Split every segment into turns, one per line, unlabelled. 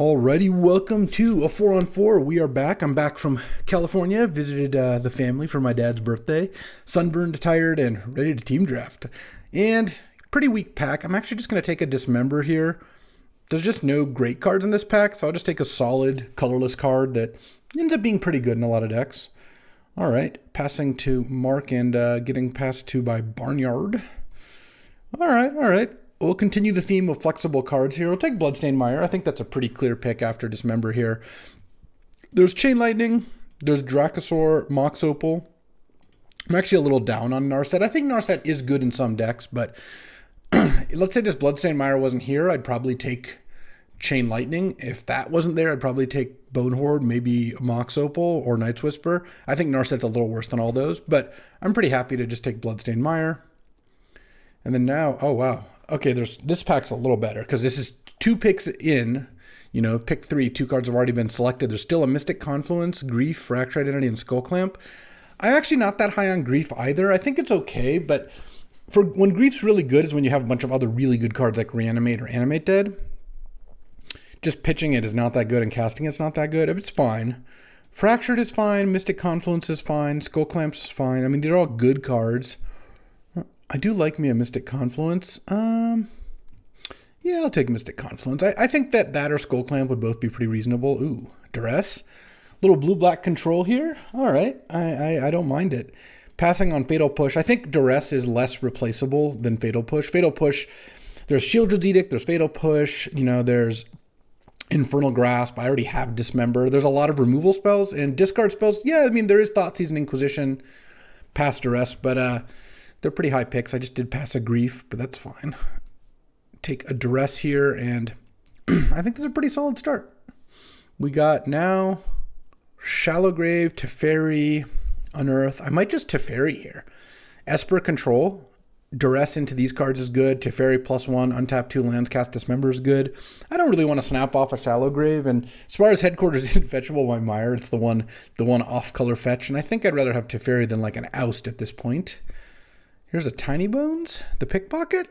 Alrighty, welcome to a 4-on-4. We are back. I'm back from California. Visited the family for my dad's birthday. Sunburned, tired, and ready to team draft. And pretty weak pack. I'm actually just going to take a Dismember here. There's just no great cards in this pack, so I'll just take a solid, colorless card that ends up being pretty good in a lot of decks. Alright, passing to Mark and getting passed to by Barnyard. Alright. We'll continue the theme of flexible cards here. We'll take Bloodstained Mire. I think that's a pretty clear pick after Dismember here. There's Chain Lightning. There's Dracosaur, Mox Opal. I'm actually a little down on Narset. I think Narset is good in some decks, but let's say this Bloodstained Mire wasn't here. I'd probably take Chain Lightning. If that wasn't there, I'd probably take Bone Horde, maybe Mox Opal or Night's Whisper. I think Narset's a little worse than all those, but I'm pretty happy to just take Bloodstained Mire. And then now, oh wow. Okay, this pack's a little better because this is 2 picks in. You know, pick 3, 2 cards have already been selected. There's still a Mystic Confluence, Grief, Fracture Identity, and Skull Clamp. I'm actually not that high on Grief either. I think it's okay, but for when Grief's really good is when you have a bunch of other really good cards like Reanimate or Animate Dead. Just pitching it is not that good and casting it's not that good. It's fine. Fractured is fine. Mystic Confluence is fine. Skull Clamp's fine. I mean, they're all good cards. I do like me a Mystic Confluence. Yeah, I'll take Mystic Confluence. I think that or Skull Clamp would both be pretty reasonable. Ooh, Duress. Little blue-black control here. All right, I don't mind it. Passing on Fatal Push. I think Duress is less replaceable than Fatal Push. Fatal Push, there's Shieldred's Edict, there's Fatal Push, you know, there's Infernal Grasp. I already have Dismember. There's a lot of removal spells and discard spells. Yeah, I mean, there is Thoughtseize and Inquisition past Duress, but they're pretty high picks. I just did pass a Grief, but that's fine. Take a Duress here, and I think this is a pretty solid start. We got now Shallow Grave, Teferi, Unearth. I might just Teferi here. Esper Control. Duress into these cards is good. Teferi +1, untap 2 lands, cast Dismember is good. I don't really want to snap off a Shallow Grave, and as far as Headquarters isn't fetchable by Mire, it's the one off-color fetch, and I think I'd rather have Teferi than like an Oust at this point. Here's a Tiny Bones, the Pickpocket.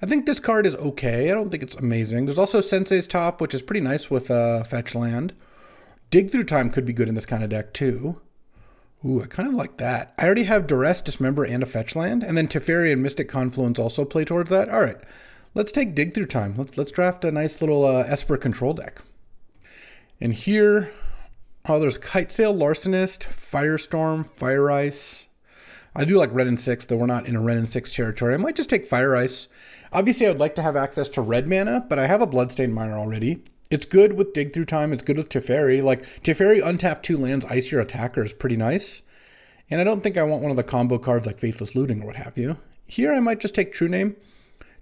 I think this card is okay. I don't think it's amazing. There's also Sensei's Top, which is pretty nice with fetch land. Dig Through Time could be good in this kind of deck too. Ooh, I kind of like that. I already have Duress, Dismember, and a fetch land. And then Teferi and Mystic Confluence also play towards that. All right, let's take Dig Through Time. Let's draft a nice little Esper control deck. And here, oh, there's Kitesail, Larcenist, Firestorm, Fire Ice. I do like Red and 6, though we're not in a Red and 6 territory. I might just take Fire Ice. Obviously, I would like to have access to red mana, but I have a Bloodstained Mire already. It's good with Dig Through Time. It's good with Teferi. Like, Teferi untap 2 lands, ice your attacker is pretty nice. And I don't think I want one of the combo cards like Faithless Looting or what have you. Here, I might just take True Name.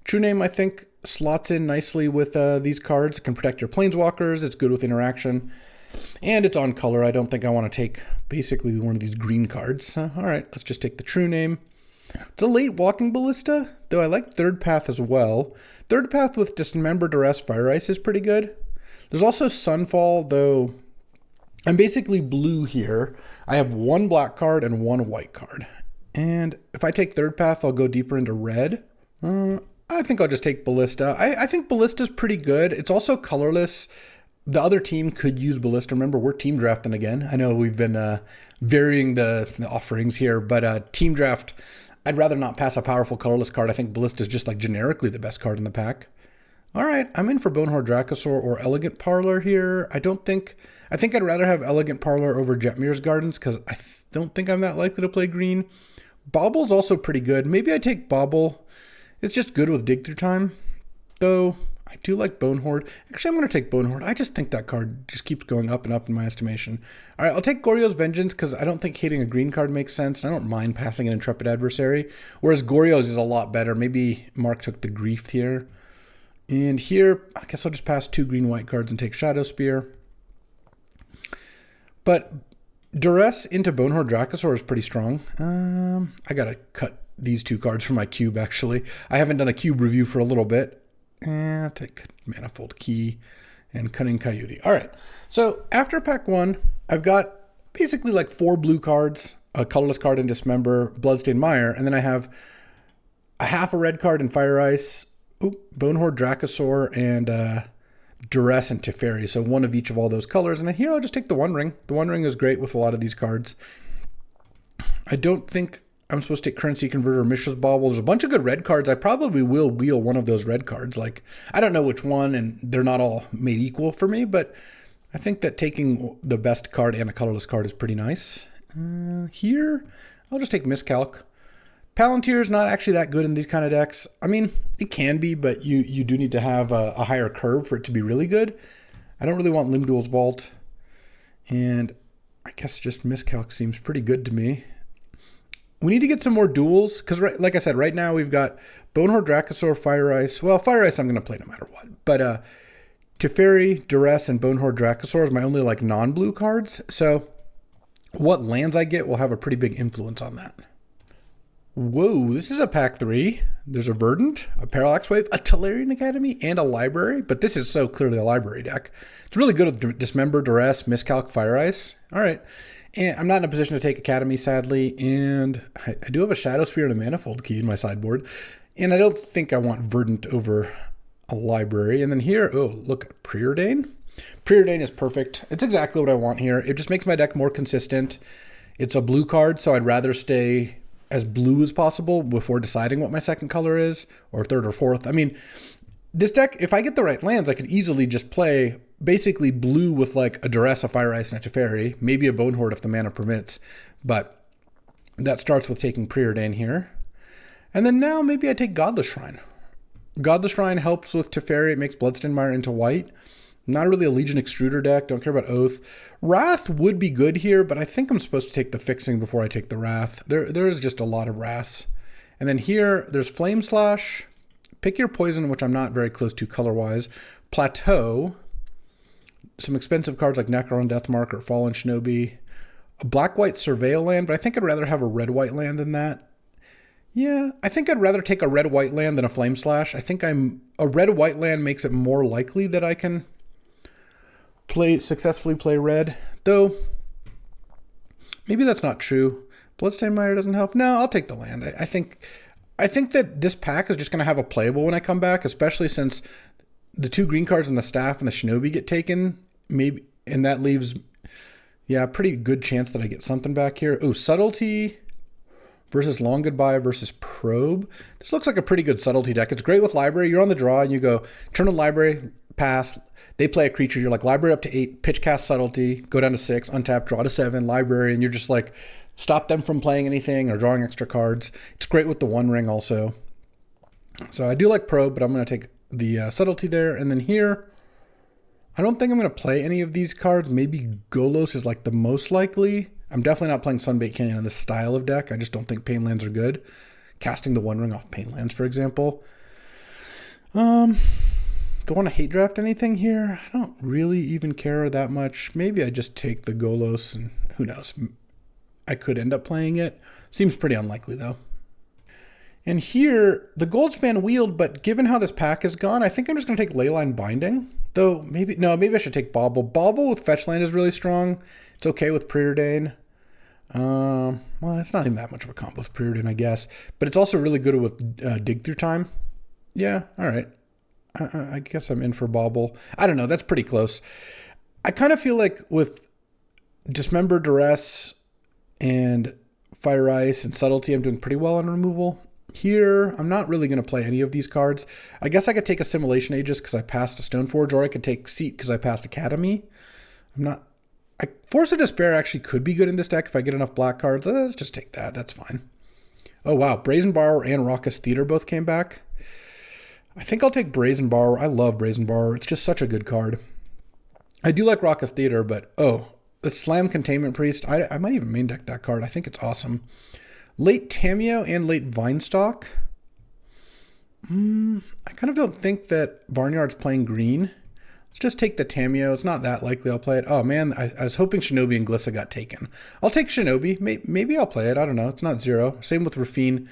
True Name, I think, slots in nicely with these cards. It can protect your Planeswalkers. It's good with interaction. And it's on color. I don't think I want to take basically one of these green cards. All right, let's just take the True Name. It's a late Walking Ballista, though I like Third Path as well. Third Path with Dismember, Duress, Fire Ice is pretty good. There's also Sunfall, though I'm basically blue here. I have 1 black card and 1 white card. And if I take Third Path, I'll go deeper into red. I think I'll just take Ballista. I think Ballista's pretty good. It's also colorless. The other team could use Ballista. Remember, we're team drafting again. I know we've been varying the offerings here, but team draft, I'd rather not pass a powerful colorless card. I think Ballista is just like generically the best card in the pack. All right, I'm in for Bonehorde Dracosaur or Elegant Parlor here. I think I'd rather have Elegant Parlor over Jetmir's Gardens because I don't think I'm that likely to play green. Bobble's also pretty good. Maybe I take Bobble. It's just good with Dig Through Time, though. I do like Bonehorde. Actually, I'm going to take Bonehorde. I just think that card just keeps going up and up in my estimation. All right, I'll take Goryo's Vengeance because I don't think hitting a green card makes sense. And I don't mind passing an Intrepid Adversary. Whereas Goryo's is a lot better. Maybe Mark took the Grief here. And here, I guess I'll just pass 2 green-white cards and take Shadow Spear. But Duress into Bonehorde Dracosaur is pretty strong. I got to cut these 2 cards from my cube, actually. I haven't done a cube review for a little bit. And take Manifold Key and Cunning Coyote. All right, so after pack 1, I've got basically like 4 blue cards, a colorless card in Dismember, Bloodstained Mire, and then I have a half a red card in Fire Ice, Bonehorde Dracosaur, and Duress and Teferi, so one of each of all those colors. And then here I'll just take the One Ring. The One Ring is great with a lot of these cards. I don't think I'm supposed to take Currency Converter or Mishra's Bauble. There's a bunch of good red cards. I probably will wheel one of those red cards. Like, I don't know which one, and they're not all made equal for me, but I think that taking the best card and a colorless card is pretty nice. Here, I'll just take Miscalc. Palantir is not actually that good in these kind of decks. I mean, it can be, but you do need to have a higher curve for it to be really good. I don't really want Limdual's Vault. And I guess just Miscalc seems pretty good to me. We need to get some more duels, because like I said, right now we've got Bonehorde, Dracosaur, Fire Ice. Well, Fire Ice I'm going to play no matter what. But Teferi, Duress, and Bonehorde, Dracosaur is my only like non-blue cards. So what lands I get will have a pretty big influence on that. Whoa, this is a pack 3. There's a Verdant, a Parallax Wave, a Tolarian Academy, and a Library. But this is so clearly a Library deck. It's really good with Dismember, Duress, Miscalc, Fire Ice. All right. And I'm not in a position to take Academy, sadly. And I do have a Shadow Spear and a Manifold Key in my sideboard. And I don't think I want Verdant over a Library. And then here, oh, look, Preordain. Preordain is perfect. It's exactly what I want here. It just makes my deck more consistent. It's a blue card, so I'd rather stay as blue as possible before deciding what my second color is, or third or fourth. I mean, this deck, if I get the right lands, I could easily just play basically blue with like a Duress, a Fire Ice, and a Teferi, maybe a Bonehorde if the mana permits, but that starts with taking Preordain here. And then now maybe I take Godless Shrine. Godless Shrine helps with Teferi. It makes Bloodstained Mire into white. Not really a Legion Extruder deck. Don't care about Oath. Wrath would be good here, but I think I'm supposed to take the Fixing before I take the Wrath. There is just a lot of Wraths. And then here, there's Flame Slash. Pick your poison, which I'm not very close to color-wise. Plateau. Some expensive cards like Necron Deathmark or Fallen Shinobi. A black-white Surveil land, but I think I'd rather have a red-white land than that. Yeah, I think I'd rather take a red-white land than a Flame Slash. I think a red-white land makes it more likely that I can successfully play red, though maybe that's not true. Bloodstained Mire doesn't help. No, I'll take the land. I think that this pack is just going to have a playable when I come back, especially since the 2 green cards and the Staff and the Shinobi get taken. Maybe, and that leaves, yeah, a pretty good chance that I get something back here. Oh, Subtlety versus Long Goodbye versus Probe. This looks like a pretty good Subtlety deck. It's great with Library. You're on the draw and you go turn on Library, pass. They play a creature. You're like Library up to 8, pitch cast Subtlety, go down to 6, untap, draw to 7, Library, and you're just like stop them from playing anything or drawing extra cards. It's great with the One Ring also. So I do like Probe, but I'm going to take the Subtlety there. And then here, I don't think I'm going to play any of these cards. Maybe Golos is like the most likely. I'm definitely not playing Sunbait Canyon in this style of deck. I just don't think Pain Lands are good. Casting the One Ring off Pain Lands, for example. Do I want to hate draft anything here? I don't really even care that much. Maybe I just take the Golos, and who knows? I could end up playing it. Seems pretty unlikely, though. And here, the Goldspan wheeled, but given how this pack is gone, I think I'm just going to take Leyline Binding. Though, maybe I should take Bauble. Bauble with Fetch Land is really strong. It's okay with Preordain. Well, it's not even that much of a combo with Preordain, I guess. But it's also really good with Dig Through Time. Yeah, all right. I guess I'm in for Bauble. I don't know. That's pretty close. I kind of feel like with Dismember, Duress, and Fire Ice and Subtlety, I'm doing pretty well on removal. Here, I'm not really going to play any of these cards. I guess I could take Assimilation Aegis because I passed a Stoneforge, or I could take Seat because I passed Academy. Force of Despair actually could be good in this deck if I get enough black cards. Let's just take that. That's fine. Oh, wow. Brazen Borrower and Raucous Theater both came back. I think I'll take Brazen Borrower. I love Brazen Borrower. It's just such a good card. I do like Raucous Theater, but the Slam Containment Priest, I might even main deck that card. I think it's awesome. Late Tameo and late Vinestock. I kind of don't think that Barnyard's playing green. Let's just take the Tameo. It's not that likely I'll play it. Oh man, I was hoping Shinobi and Glissa got taken. I'll take Shinobi. Maybe I'll play it. I don't know. It's not 0. Same with Rafine.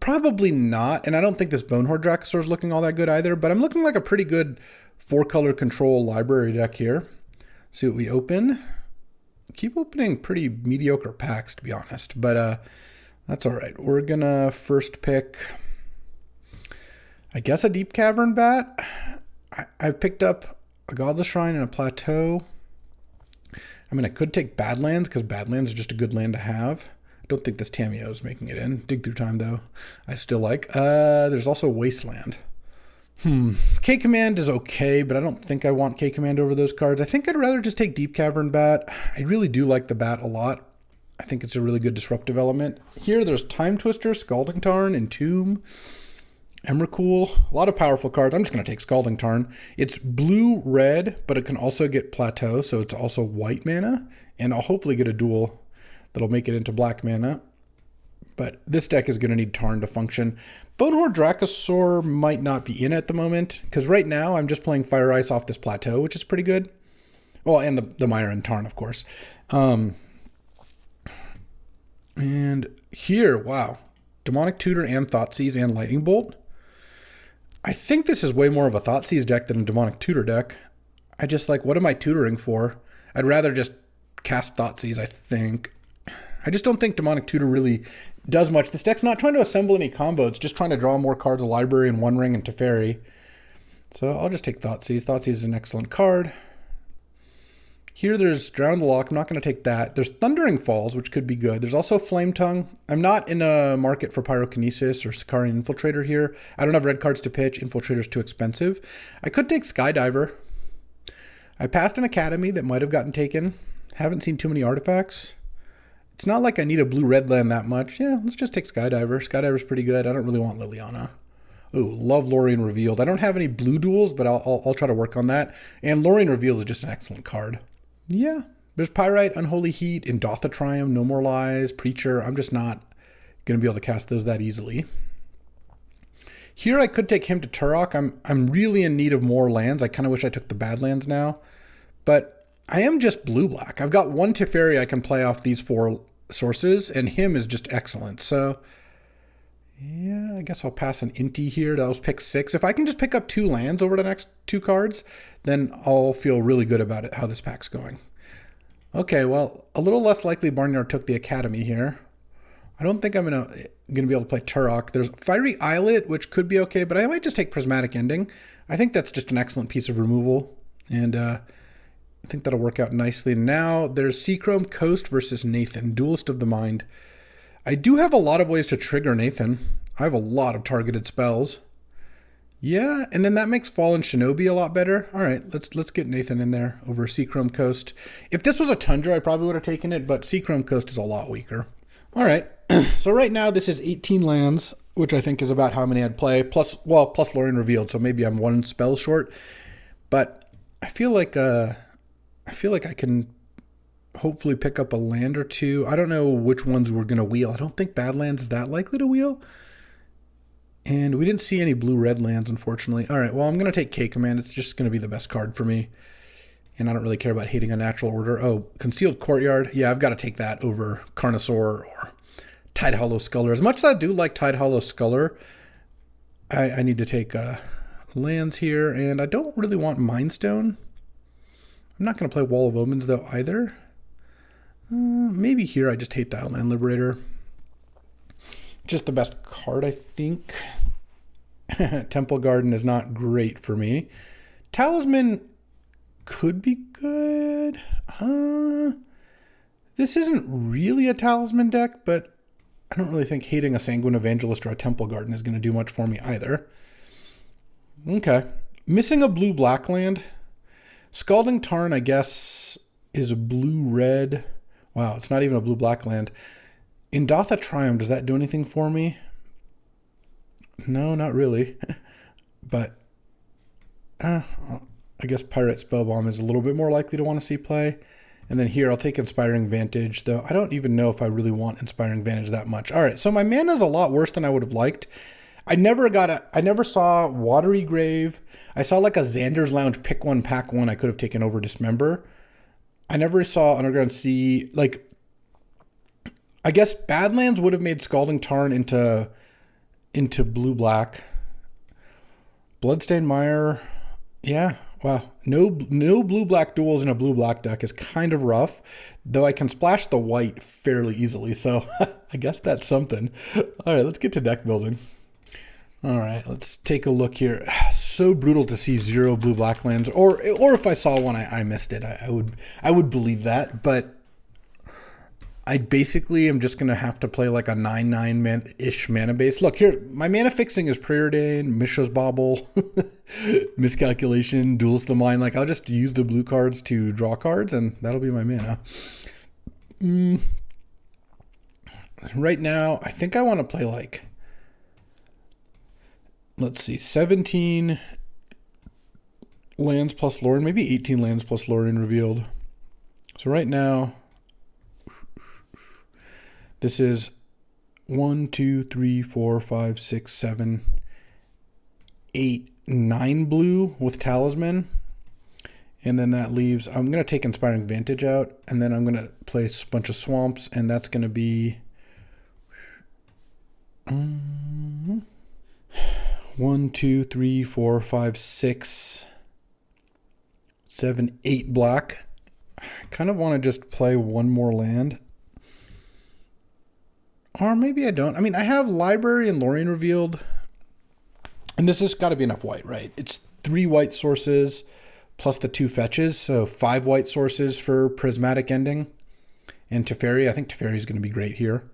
Probably not, and I don't think this Bonehorde Dracosaur is looking all that good either, but I'm looking like a pretty good 4-color control library deck here. See what we open. Keep opening pretty mediocre packs, to be honest, but that's all right. We're gonna first pick, I guess, a Deep Cavern Bat. I've picked up a Godless Shrine and a Plateau. I mean, I could take Badlands because Badlands is just a good land to have. I don't think this Tamiyo is making it in. Dig Through Time, though, I still like. There's also Wasteland. K-Command is okay, but I don't think I want K-Command over those cards. I think I'd rather just take Deep Cavern Bat. I really do like the Bat a lot. I think it's a really good disruptive element. Here, there's Time Twister, Scalding Tarn, Entomb, Emrakul. A lot of powerful cards. I'm just going to take Scalding Tarn. It's blue-red, but it can also get Plateau, so it's also white mana. And I'll hopefully get a dual that'll make it into black mana. But this deck is going to need Tarn to function. Bonehorde Dracosaur might not be in at the moment, because right now I'm just playing Fire Ice off this Plateau, which is pretty good. Well, and the Myra and Tarn, of course. And here, wow. Demonic Tutor and Thoughtseize and Lightning Bolt. I think this is way more of a Thoughtseize deck than a Demonic Tutor deck. I just like, what am I tutoring for? I'd rather just cast Thoughtseize, I think. I just don't think Demonic Tutor really does much. This deck's not trying to assemble any combo. It's just trying to draw more cards, a library and One Ring and Teferi. So I'll just take Thoughtseize. Thoughtseize is an excellent card. Here there's Drown the Lock. I'm not going to take that. There's Thundering Falls, which could be good. There's also Flame Tongue. I'm not in a market for Pyrokinesis or Sicarian Infiltrator here. I don't have red cards to pitch. Infiltrator's too expensive. I could take Skydiver. I passed an Academy that might have gotten taken. Haven't seen too many artifacts. It's not like I need a blue-red land that much. Yeah, let's just take Skydiver. Skydiver's pretty good. I don't really want Liliana. Oh, love Lorien Revealed. I don't have any blue duels, but I'll try to work on that. And Lorien Revealed is just an excellent card. Yeah, there's Pyrite, Unholy Heat, Indotha Triumph, No More Lies, Preacher. I'm just not going to be able to cast those that easily. Here I could take him to Turok. I'm really in need of more lands. I kind of wish I took the Badlands now. But I am just blue-black. I've got one Teferi I can play off these four sources, and him is just excellent. So, yeah, I guess I'll pass an Inti here. That was pick 6. If I can just pick up 2 lands over the next 2 cards, then I'll feel really good about it, how this pack's going. Okay, well, a little less likely Barnyard took the Academy here. I don't think I'm gonna be able to play Turok. There's Fiery Islet, which could be okay, but I might just take Prismatic Ending. I think that's just an excellent piece of removal, and I think that'll work out nicely. Now there's Seachrome Coast versus Nathan, Duelist of the Mind. I do have a lot of ways to trigger Nathan. I have a lot of targeted spells. Yeah, and then that makes Fallen Shinobi a lot better. All right, let's get Nathan in there over Seachrome Coast. If this was a Tundra, I probably would have taken it, but Seachrome Coast is a lot weaker. All right, so right now this is 18 lands, which I think is about how many I'd play, plus Lorien Revealed, so maybe I'm 1 spell short. But I feel like I can hopefully pick up a land or 2. I don't know which ones we're going to wheel. I don't think Badlands is that likely to wheel. And we didn't see any blue-red lands, unfortunately. All right, well, I'm going to take K-Command. It's just going to be the best card for me. And I don't really care about hating a natural order. Oh, Concealed Courtyard. Yeah, I've got to take that over Carnosaur or Tide Hollow Sculler. As much as I do like Tide Hollow Sculler, I need to take lands here. And I don't really want Mindstone. I'm not going to play Wall of Omens, though, either. Maybe here I just hate the Outland Liberator. Just the best card, I think. Temple Garden is not great for me. Talisman could be good. This isn't really a Talisman deck, but I don't really think hating a Sanguine Evangelist or a Temple Garden is going to do much for me either. Okay. Missing a blue-black land. Scalding Tarn, I guess, is a blue-red. Wow, it's not even a blue-black land. Indotha Triumph, does that do anything for me? No, not really. But I guess Pirate Spellbomb is a little bit more likely to want to see play. And then here, I'll take Inspiring Vantage, though I don't even know if I really want Inspiring Vantage that much. All right, so my mana is a lot worse than I would have liked. I never saw Watery Grave. I saw like a Xander's Lounge pick 1, pack 1 I could have taken over Dismember. I never saw Underground Sea. Like, I guess Badlands would have made Scalding Tarn into blue-black. Bloodstained Mire, yeah, wow. No blue-black duels in a blue-black deck is kind of rough, though I can splash the white fairly easily, so I guess that's something. All right, let's get to deck building. All right, let's take a look here. so brutal to see 0 blue-black lands, or if I saw one, I missed it. I would believe that, but I basically am just gonna have to play like a 9/9-ish mana base. Look here, my mana fixing is Preordain, Mishra's Bauble, Miscalculation, Duelist the Mind. Like I'll just use the blue cards to draw cards, and that'll be my mana. Right now, I think I want to play like, let's see, 17 lands plus Lorien, maybe 18 lands plus Lorien revealed. So right now, this is 1, 2, 3, 4, 5, 6, 7, 8, 9 blue with Talisman. And then that leaves, I'm going to take Inspiring Vantage out, and then I'm going to place a bunch of swamps, and that's going to be 1, 2, 3, 4, 5, 6, 7, 8 black. I kind of want to just play one more land. Or maybe I don't. I mean, I have Library and Lorien revealed. And this has got to be enough white, right? It's 3 white sources plus the 2 fetches. So 5 white sources for Prismatic Ending. And Teferi. I think Teferi is going to be great here.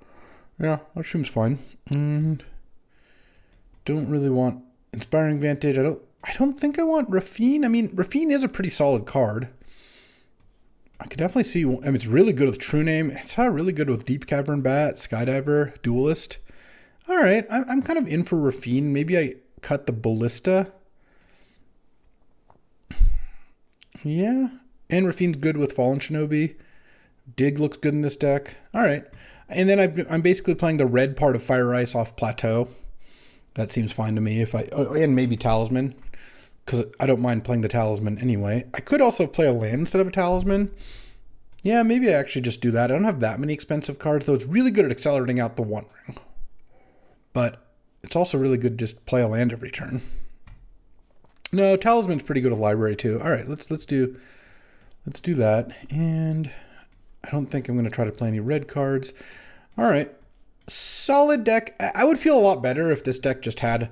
Yeah, that seems fine. And don't really want Inspiring Vantage. I don't think I want Raffine. I mean, Raffine is a pretty solid card. I could definitely see, I mean, it's really good with True Name. It's really good with Deep Cavern Bat, Skydiver, Duelist. All right, I'm kind of in for Raffine. Maybe I cut the Ballista. Yeah, and Raffine's good with Fallen Shinobi. Dig looks good in this deck. All right, and then I'm basically playing the red part of Fire Ice off Plateau. That seems fine to me. And maybe Talisman, because I don't mind playing the Talisman anyway. I could also play a land instead of a Talisman. Yeah, maybe I actually just do that. I don't have that many expensive cards, though it's really good at accelerating out the One Ring. But it's also really good to just play a land every turn. No, Talisman's pretty good with Library too. All right, let's do that. And I don't think I'm going to try to play any red cards. All right, solid deck. I would feel a lot better if this deck just had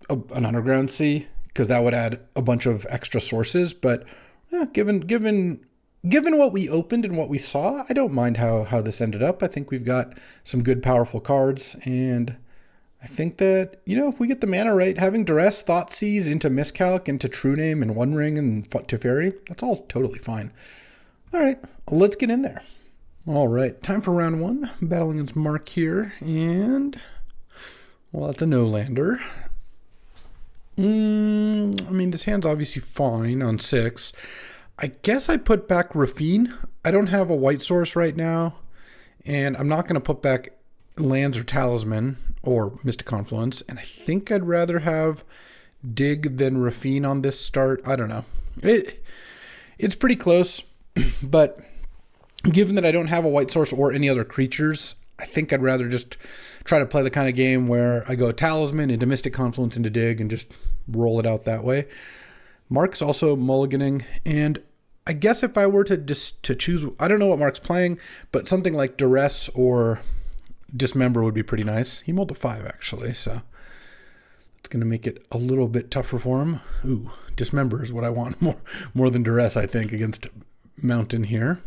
an Underground Sea, because that would add a bunch of extra sources. But yeah, given what we opened and what we saw, I don't mind how this ended up. I think we've got some good, powerful cards, and I think that, if we get the mana right, having Duress, Thoughtseize into Miscalc, into True Name, and One Ring, and Teferi, that's all totally fine. All right, let's get in there. All right, time for round 1. Battling against Mark here, and, well, that's a no-lander. I mean, this hand's obviously fine on 6. I guess I put back Raffine. I don't have a white source right now, and I'm not going to put back lands or Talisman or Mystic Confluence, and I think I'd rather have Dig than Raffine on this start. I don't know. It's pretty close, but given that I don't have a white source or any other creatures, I think I'd rather just try to play the kind of game where I go Talisman into Mystic Confluence into Dig and just roll it out that way. Mark's also mulliganing, and I guess if I were to choose, I don't know what Mark's playing, but something like Duress or Dismember would be pretty nice. He mulled a 5 actually, so it's going to make it a little bit tougher for him. Ooh, Dismember is what I want more than Duress, I think, against Mountain here.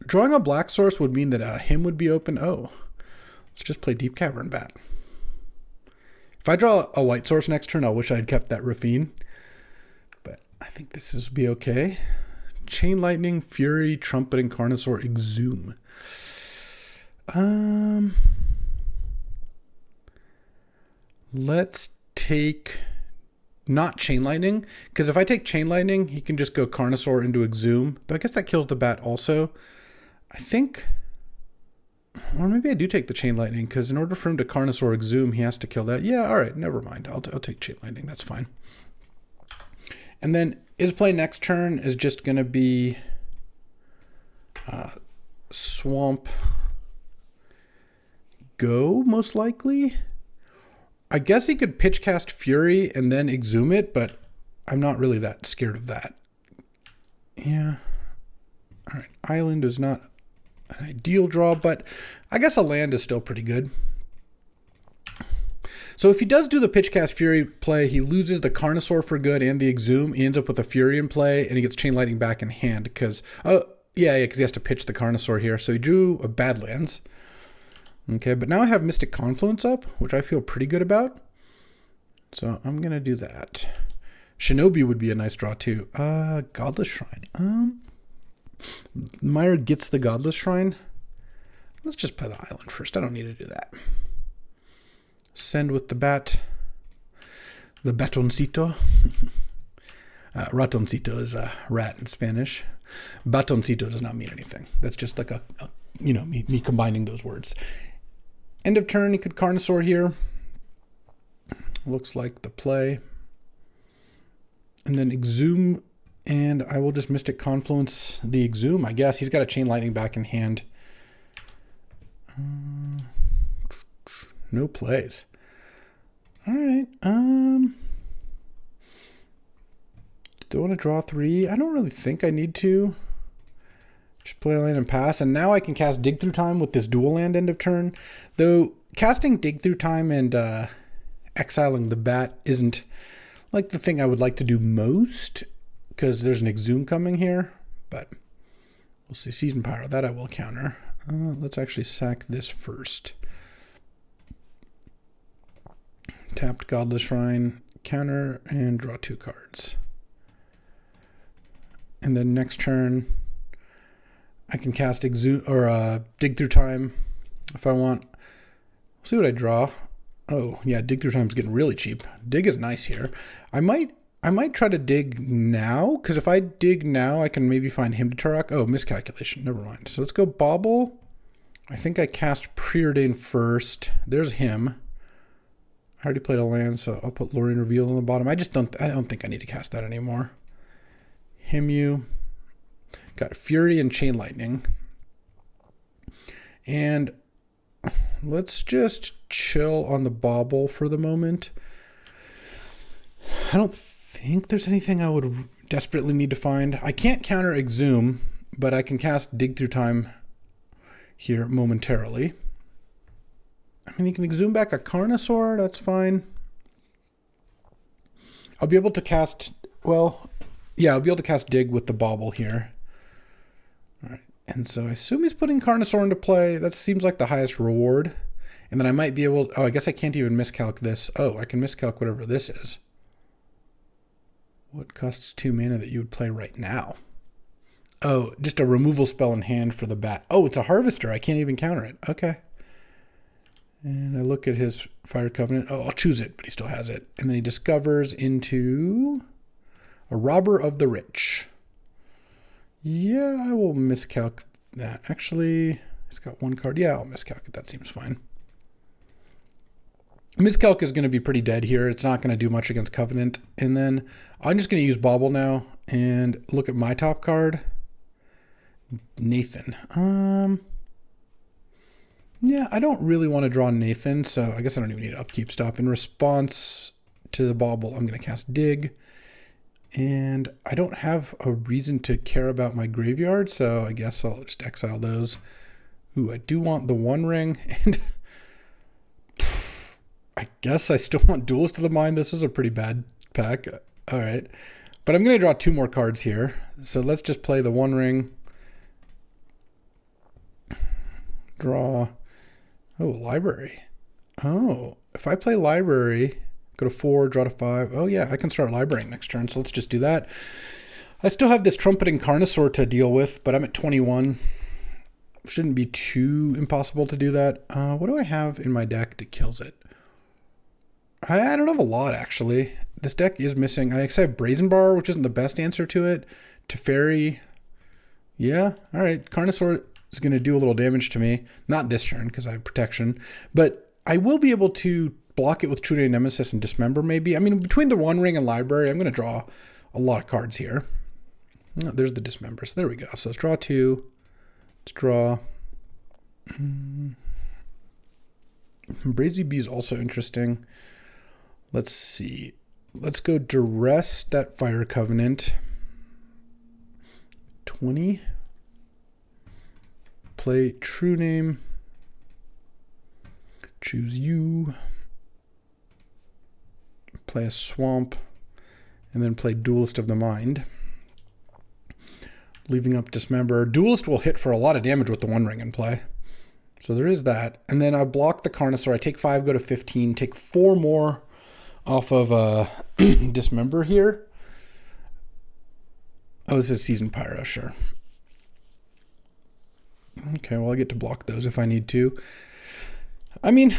Drawing a black source would mean that him would be open. Oh, let's just play Deep Cavern Bat. If I draw a white source next turn, I wish I had kept that Raffine. But I think this is be okay. Chain Lightning, Fury, Trumpet, and Carnosaur, Exhume. Let's take not Chain Lightning, because if I take Chain Lightning, he can just go Carnosaur into Exhume. Though I guess that kills the bat also. I think, or maybe I do take the Chain Lightning, because in order for him to Carnosaur Exhume, he has to kill that. Yeah, all right, never mind. I'll take Chain Lightning. That's fine. And then his play next turn is just going to be Swamp Go, most likely. I guess he could pitch cast Fury and then Exhume it, but I'm not really that scared of that. Yeah. All right. Island is not an ideal draw, but I guess a land is still pretty good. So if he does do the Pitchcast Fury play, he loses the Carnosaur for good and the Exhume. He ends up with a Fury in play, and he gets Chain Lightning back in hand because, because he has to pitch the Carnosaur here. So he drew a Badlands. Okay, but now I have Mystic Confluence up, which I feel pretty good about. So I'm going to do that. Shinobi would be a nice draw too. Godless Shrine. Meyer gets the Godless Shrine. Let's just play the island first. I don't need to do that. Send with the bat. The batoncito. Ratoncito is a rat in Spanish. Batoncito does not mean anything. That's just like me combining those words. End of turn, he could Carnosaur here. Looks like the play. And then Exhume, and I will just Mystic Confluence the Exhume, I guess. He's got a Chain Lightning back in hand. No plays. All right. Do I want to draw 3? I don't really think I need to. Just play a land and pass. And now I can cast Dig Through Time with this dual land end of turn. Though casting Dig Through Time and exiling the bat isn't like the thing I would like to do most, because there's an Exhume coming here. But we'll see. Season Pyro, that I will counter. Let's actually sack this first. Tapped Godless Shrine, counter, and draw 2 cards. And then next turn, I can cast Exhume or Dig Through Time if I want. We'll see what I draw. Oh yeah, Dig Through Time is getting really cheap. Dig is nice here. I might try to dig now, because if I dig now, I can maybe find him to Turok. Oh, miscalculation. Never mind. So let's go Bauble. I think I cast Preordain first. There's him. I already played a land, so I'll put Lorien Reveal on the bottom. I don't think I need to cast that anymore. Himu. Got Fury and Chain Lightning. And let's just chill on the Bauble for the moment. I don't think there's anything I would desperately need to find. I can't counter Exhume, but I can cast Dig Through Time here momentarily. I mean, you can Exhume back a Carnosaur, that's fine. I'll be able to cast, I'll be able to cast Dig with the Bauble here. All right, and so I assume he's putting Carnosaur into play. That seems like the highest reward. And then I might be able, I guess I can't even miscalc this. Oh, I can miscalc whatever this is. What costs 2 mana that you would play right now? Oh, just a removal spell in hand for the bat. Oh, it's a Harvester. I can't even counter it. Okay. And I look at his Fire Covenant. Oh, I'll choose it, but he still has it. And then he discovers into a Robber of the Rich. Yeah, I will miscalc that. Actually, he's got 1 card. Yeah, I'll miscalc it. That seems fine. Miscalc is going to be pretty dead here. It's not going to do much against Covenant. And then I'm just going to use Bauble now and look at my top card. Nathan. Yeah, I don't really want to draw Nathan, so I guess I don't even need to upkeep stop. In response to the Bauble, I'm going to cast Dig. And I don't have a reason to care about my graveyard, so I guess I'll just exile those. Ooh, I do want the One Ring, and I guess I still want Duelist of the Mind. This is a pretty bad pack. All right. But I'm going to draw 2 more cards here. So let's just play the One Ring. Draw. Oh, Library. Oh, if I play Library, go to 4, draw to 5. Oh, yeah, I can start librarying next turn. So let's just do that. I still have this Trumpeting Carnosaur to deal with, but I'm at 21. Shouldn't be too impossible to do that. What do I have in my deck that kills it? I don't have a lot, actually. This deck is missing. I have Brazen Bar, which isn't the best answer to it. Teferi. Yeah, all right. Carnosaur is going to do a little damage to me. Not this turn, because I have protection. But I will be able to block it with True Day Nemesis and Dismember, maybe. I mean, between the One Ring and Library, I'm going to draw a lot of cards here. Oh, there's the Dismember. So there we go. So let's draw 2. Let's draw. Brazy Bee is also interesting. Let's see. Let's go Duress that Fire Covenant. 20. Play True Name. Choose you. play a Swamp, and then play Duelist of the Mind. Leaving up Dismember. Duelist will hit for a lot of damage with the One Ring in play. So there is that. And then I block the Carnosaur. I take 5, go to 15, take 4 more off of Dismember here. Oh, this is Seasoned Pyro, sure. Okay, well, I get to block those if I need to. I mean,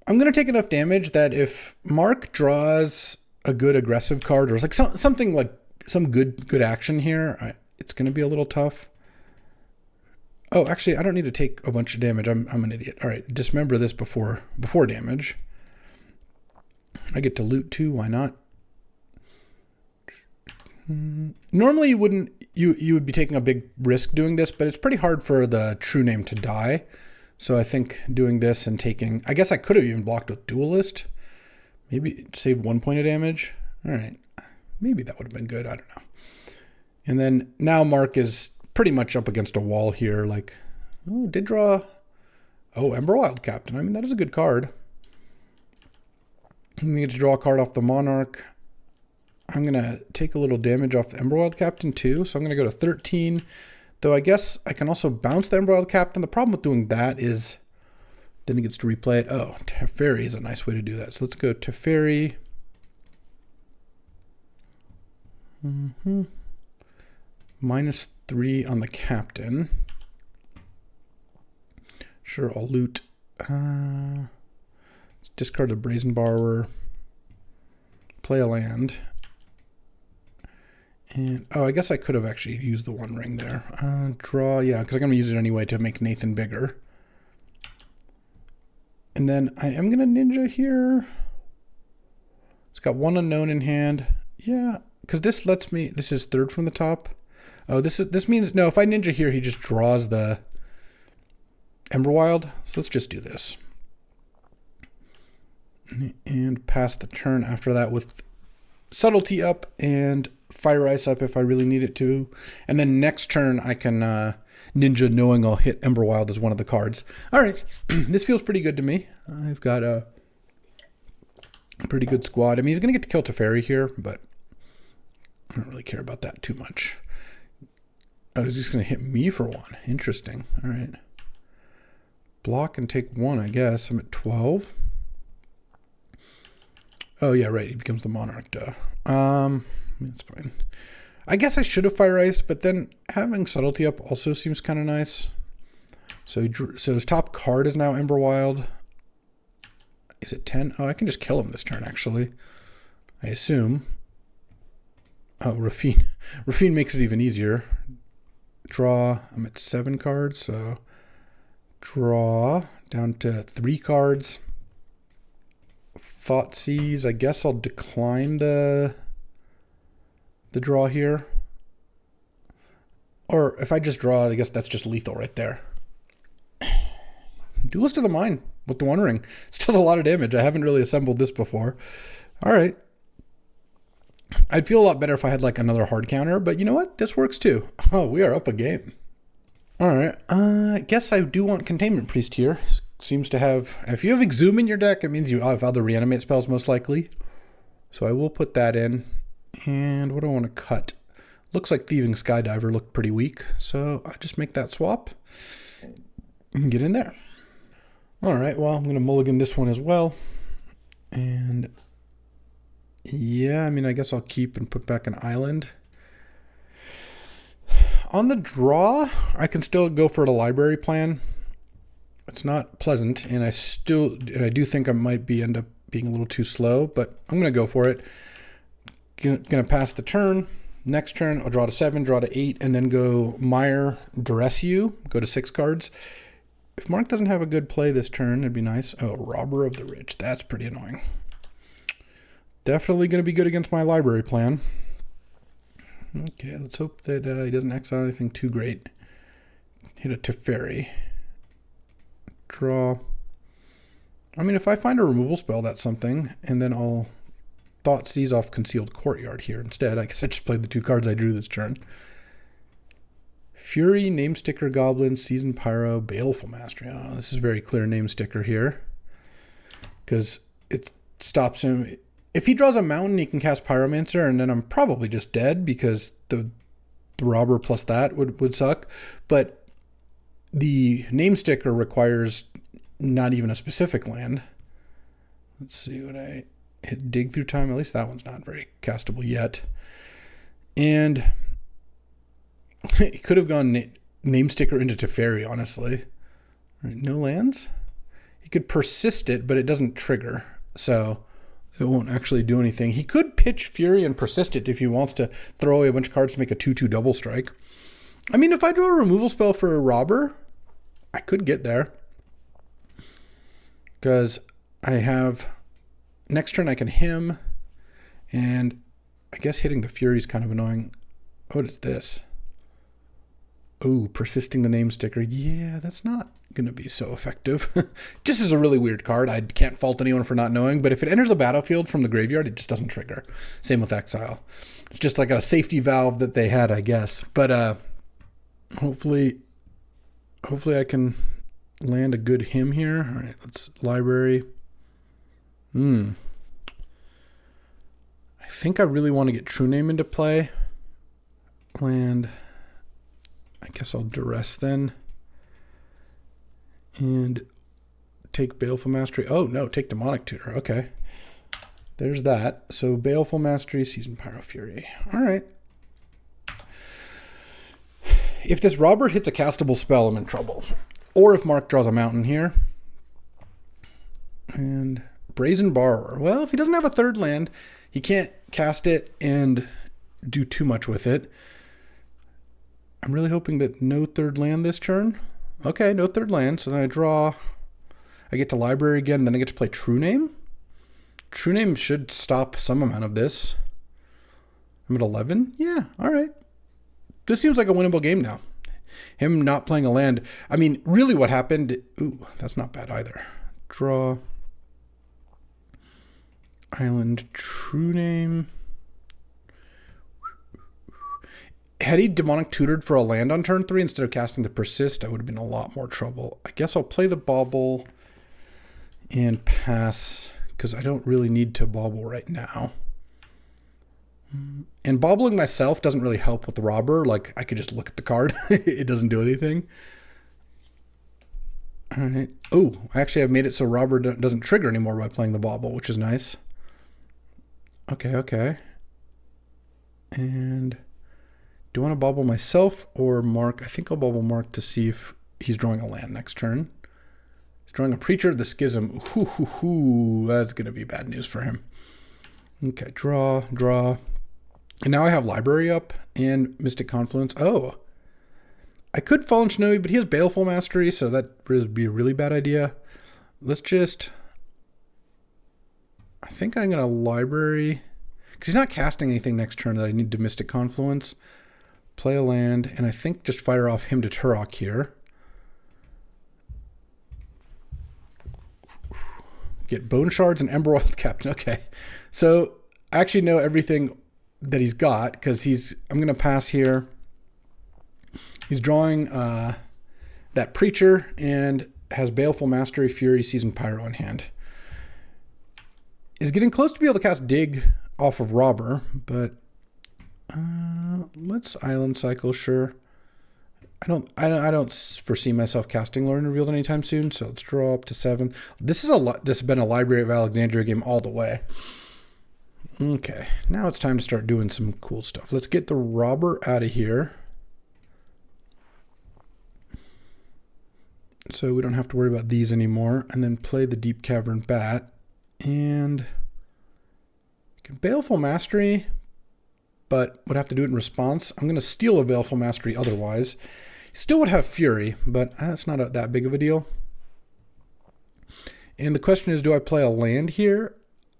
I'm going to take enough damage that if Mark draws a good aggressive card or like something like some good action here, it's going to be a little tough. Oh, actually, I don't need to take a bunch of damage. I'm an idiot. All right, Dismember this before damage. I get to loot too. Why not? Normally you wouldn't. You would be taking a big risk doing this, but it's pretty hard for the true name to die. So I think doing this and taking... I guess I could have even blocked with Duelist. Maybe saved 1 point of damage. All right. Maybe that would have been good. I don't know. And then now Mark is pretty much up against a wall here. Like, oh, did draw... Oh, Emberwild Captain. I mean, that is a good card. I'm going to get to draw a card off the Monarch. I'm going to take a little damage off the Emberwild Captain too. So I'm going to go to 13. Though I guess I can also bounce the Emberwild Captain. The problem with doing that is then it gets to replay it. Oh, Teferi is a nice way to do that. So let's go Teferi. -3 on the Captain. Sure, I'll loot. Let's discard the Brazen Borrower. Play a land. And, oh, I guess I could have actually used the One Ring there. Draw, yeah, because I'm going to use it anyway to make Nathan bigger. And then I am going to Ninja here. It's got 1 unknown in hand. Yeah, because this lets me... This is 3rd from the top. Oh, this means... No, if I Ninja here, he just draws the Emberwild. So let's just do this. And pass the turn after that with Subtlety up and Fire Ice up if I really need it to. And then next turn I can Ninja knowing I'll hit Emberwild as one of the cards. All right, this feels pretty good to me. I've got a pretty good squad. I mean, he's going to get to kill Teferi here, but I don't really care about that too much. Oh, he's just going to hit me for 1. Interesting. All right. Block and take 1, I guess. I'm at 12. Oh, yeah, right. He becomes the Monarch, duh. That's fine. I guess I should have Fire Iced, but then having Subtlety up also seems kind of nice. So his top card is now Emberwild. Is it 10? Oh, I can just kill him this turn, actually. I assume. Oh, Rafine. Rafine makes it even easier. Draw. I'm at 7 cards, so draw down to 3 cards. Thoughtseize. I guess I'll decline the draw here. Or if I just draw, I guess that's just lethal right there. Duelist of the Mind with the One Ring. Still a lot of damage. I haven't really assembled this before. All right. I'd feel a lot better if I had like another hard counter, but you know what? This works too. Oh, we are up a game. All right. I guess I do want Containment Priest here. Seems to have... If you have Exhume in your deck, it means you have other Reanimate spells most likely. So I will put that in. And what do I want to cut? Looks like Thieving Skydiver looked pretty weak. So I just make that swap and get in there. All right. Well, I'm going to mulligan this one as well. And yeah, I mean, I guess I'll keep and put back an island. On the draw, I can still go for the library plan. It's not pleasant, and I do think I might end up being a little too slow, but I'm going to go for it. Going to pass the turn. Next turn, I'll draw to 7, draw to 8, and then go Mire, Duress you, go to 6 cards. If Mark doesn't have a good play this turn, it'd be nice. Oh, Robber of the Rich. That's pretty annoying. Definitely going to be good against my library plan. Okay, let's hope that he doesn't exile anything too great. Hit a Teferi. Draw. I mean, if I find a removal spell, that's something. And then I'll Thoughtseize off Concealed Courtyard here instead. I guess I just played the 2 cards I drew this turn. Fury, Namesticker Goblin, Seasoned Pyro, Baleful Mastery. Oh, this is very clear Namesticker here. Because it stops him. if he draws a mountain, he can cast Pyromancer, and then I'm probably just dead because the robber plus that would suck. But the name sticker requires not even a specific land. Let's see what I hit. Dig through time. At least that one's not very castable yet. And he could have gone name sticker into Teferi, honestly. All right, no lands. He could persist it, but it doesn't trigger, so it won't actually do anything. He could pitch Fury and persist it if he wants to throw away a bunch of cards to make a 2/2 double strike. I mean, if I draw a removal spell for a robber, I could get there. Because I have... Next turn I can him, and I guess hitting the Fury is kind of annoying. What is this? Oh, persisting the name sticker. Yeah, that's not going to be so effective. Just is a really weird card. I can't fault anyone for not knowing, but if it enters the battlefield from the graveyard, it just doesn't trigger. Same with Exile. It's just like a safety valve that they had, I guess. But hopefully I can land a good him here. All right, let's library. I think I really want to get True Name into play. Land... I guess I'll Duress then. And take Baleful Mastery. Oh, no, take Demonic Tutor. Okay. There's that. So Baleful Mastery, Seasoned Pyro Fury. All right. If this robber hits a castable spell, I'm in trouble. Or if Mark draws a mountain here. And Brazen Borrower. Well, if he doesn't have a third land, he can't cast it and do too much with it. I'm really hoping that no third land this turn. Okay, no third land. So then I draw. I get to library again, and then I get to play True Name. True Name should stop some amount of this. I'm at 11. Yeah, all right. This seems like a winnable game now. Him not playing a land. I mean, really what happened... Ooh, that's not bad either. Draw. Island, True Name... Had he Demonic Tutored for a land on turn 3 instead of casting the Persist, I would have been in a lot more trouble. I guess I'll play the Bauble and pass, because I don't really need to Bauble right now. And Baubling myself doesn't really help with the robber. Like, I could just look at the card. It doesn't do anything. All right. Oh, I actually have made it so robber doesn't trigger anymore by playing the Bauble, which is nice. Okay. And... do I want to bobble myself or Mark? I think I'll bobble Mark to see if he's drawing a land next turn. He's drawing a Preacher of the Schism. That's going to be bad news for him. Okay, draw. And now I have Library up and Mystic Confluence. Oh, I could Fallen Shinobi, but he has Baleful Mastery, so that would be a really bad idea. Let's just... I think I'm going to Library... because he's not casting anything next turn that I need to Mystic Confluence. Play a land, and I think just fire off him to Turok here. Get Bone Shards and Emerald Captain. Okay. So I actually know everything that he's got, because I'm going to pass here. He's drawing that Preacher and has Baleful Mastery, Fury, Seasoned Pyro in hand. Is getting close to be able to cast Dig off of Robber, but let's Island Cycle, sure. I don't foresee myself casting Lord and Revealed anytime soon, so let's draw up to 7. This has been a Library of Alexandria game all the way. Okay, now it's time to start doing some cool stuff. Let's get the robber out of here, so we don't have to worry about these anymore, and then play the Deep Cavern Bat, and Baleful Mastery, but would have to do it in response. I'm going to steal a Baleful Mastery otherwise. Still would have Fury, but that's not that big of a deal. And the question is, do I play a land here?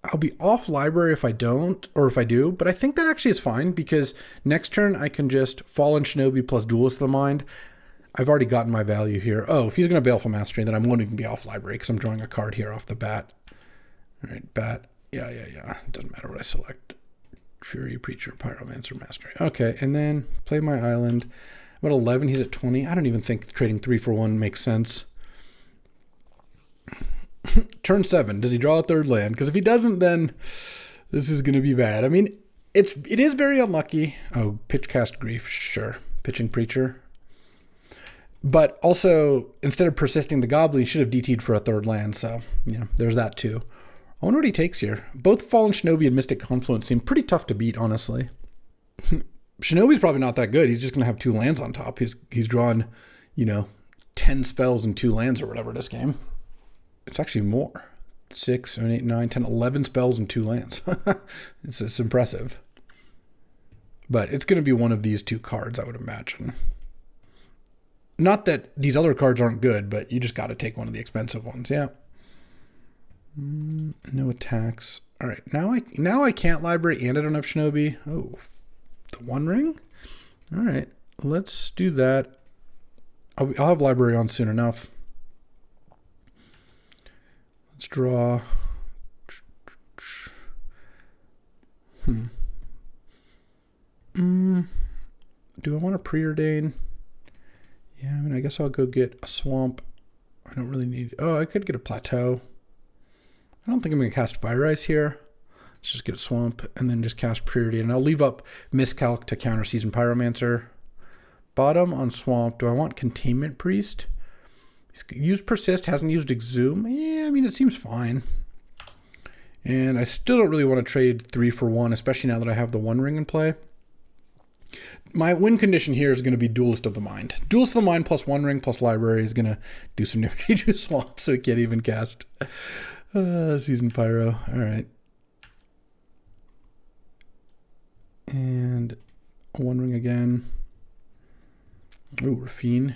I'll be off library if I don't, or if I do, but I think that actually is fine, because next turn I can just Fallen Shinobi plus Duelist of the Mind. I've already gotten my value here. Oh, if he's going to Baleful Mastery, then I won't even be off library, because I'm drawing a card here off the bat. All right, bat. Yeah. Doesn't matter what I select. Fury, Preacher, Pyromancer, Mastery. Okay, and then play my island. I'm at 11, he's at 20. I don't even think trading 3 for 1 makes sense. Turn 7, does he draw a third land? Because if he doesn't, then This is going to be bad. I mean, it is very unlucky. Oh, pitch cast grief, sure. Pitching preacher. But also, instead of persisting the goblin, he should have DT'd for a third land. So, there's that too. I wonder what he takes here. Both Fallen Shinobi and Mystic Confluence seem pretty tough to beat, honestly. Shinobi's probably not that good. He's just going to have 2 lands on top. He's drawn, 10 spells and 2 lands or whatever this game. It's actually more. 6, 7, 8, 9, 10, 11 spells and 2 lands. It's impressive. But it's going to be one of these 2 cards, I would imagine. Not that these other cards aren't good, but you just got to take one of the expensive ones. Yeah. No attacks. All right. Now I can't library and I don't have Shinobi. Oh, the One Ring? All right. Let's do that. I'll have library on soon enough. Let's draw. Do I want to preordain? Yeah, I mean, I guess I'll go get a swamp. I don't really need... Oh, I could get a plateau. I don't think I'm going to cast Fire Ice here. Let's just get a swamp and then just cast Preordain. And I'll leave up Miscalc to counter Seasoned Pyromancer. Bottom on swamp. Do I want Containment Priest? He's used Persist, hasn't used Exhume. Yeah, I mean, it seems fine. And I still don't really want to trade 3 for 1, especially now that I have the One Ring in play. My win condition here is going to be Duelist of the Mind. Duelist of the Mind plus One Ring plus Library is going to do some damage to Swamp, so he can't even cast Seasoned Pyro. All right. And One Ring again. Ooh, Rafine.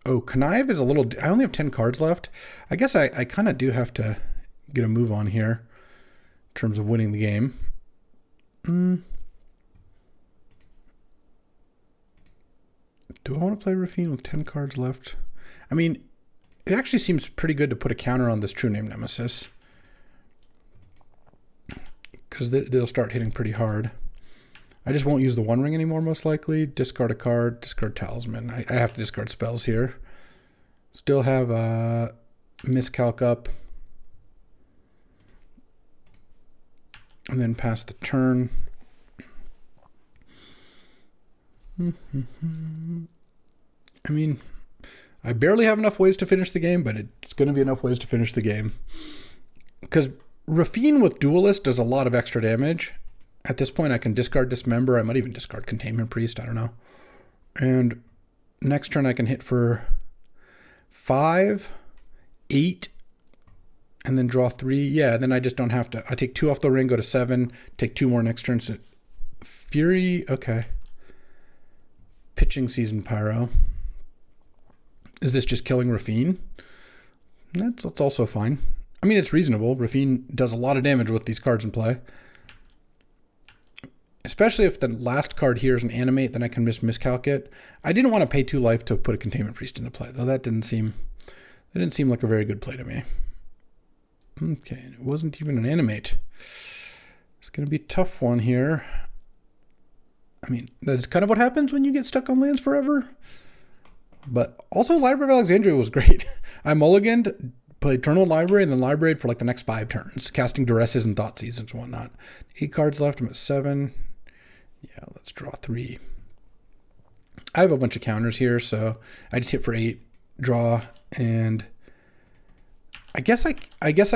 Oh, Connive is a little... I only have 10 cards left. I guess I kind of do have to get a move on here in terms of winning the game. Do I want to play Rafine with 10 cards left? I mean, it actually seems pretty good to put a counter on this True Name Nemesis. Because they'll start hitting pretty hard. I just won't use the One Ring anymore, most likely. Discard a card, discard Talisman. I have to discard spells here. Still have Miscalc up. And then pass the turn. I mean, I barely have enough ways to finish the game, but it's going to be enough ways to finish the game. Because Rafine with Duelist does a lot of extra damage. At this point, I can discard Dismember. I might even discard Containment Priest. I don't know. And next turn, I can hit for 5, 8, and then draw 3. Yeah, then I just don't have to. I take 2 off the ring, go to 7, take 2 more next turn. So Fury, okay. Pitching Seasoned Pyro. Is this just killing Rafine? That's also fine. I mean, it's reasonable. Rafine does a lot of damage with these cards in play. Especially if the last card here is an animate, then I can miscalc it. I didn't want to pay 2 life to put a Containment Priest into play, though. That didn't seem like a very good play to me. Okay, and it wasn't even an animate. It's going to be a tough one here. I mean, that's kind of what happens when you get stuck on lands forever. But also, Library of Alexandria was great. I mulliganed, played Eternal Library, and then libraried for like the next 5 turns, casting Duresses and Thought Seasons and whatnot. 8 cards left. I'm at 7. Yeah, let's draw 3. I have a bunch of counters here, so I just hit for 8, draw, and I guess I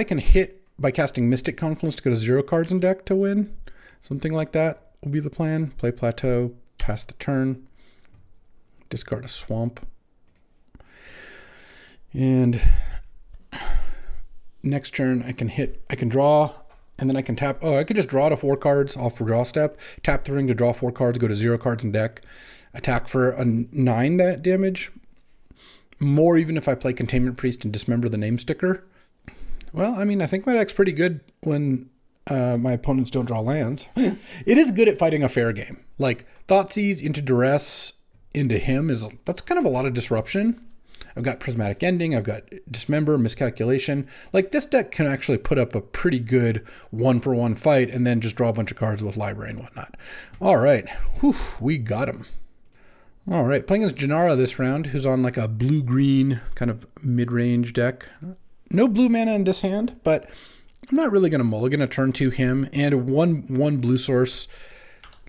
can hit by casting Mystic Confluence to go to 0 cards in deck to win. Something like that will be the plan. Play Plateau, pass the turn, discard a Swamp. And next turn I can draw, and then I can tap. Oh, I could just draw to 4 cards off for draw step. Tap the ring to draw 4 cards, go to 0 cards in deck. Attack for a 9 that damage. More even if I play Containment Priest and dismember the name sticker. Well, I mean, I think my deck's pretty good when my opponents don't draw lands. It is good at fighting a fair game. Like, Thoughtseize into Duress into him that's kind of a lot of disruption. I've got Prismatic Ending, I've got Dismember, Miscalculation. Like, this deck can actually put up a pretty good 1-for-1 fight and then just draw a bunch of cards with Library and whatnot. All right. Whew, we got him. All right. Playing as Janara this round, who's on like a blue-green kind of mid-range deck. No blue mana in this hand, but I'm not really going to mulligan a turn to him, and one blue source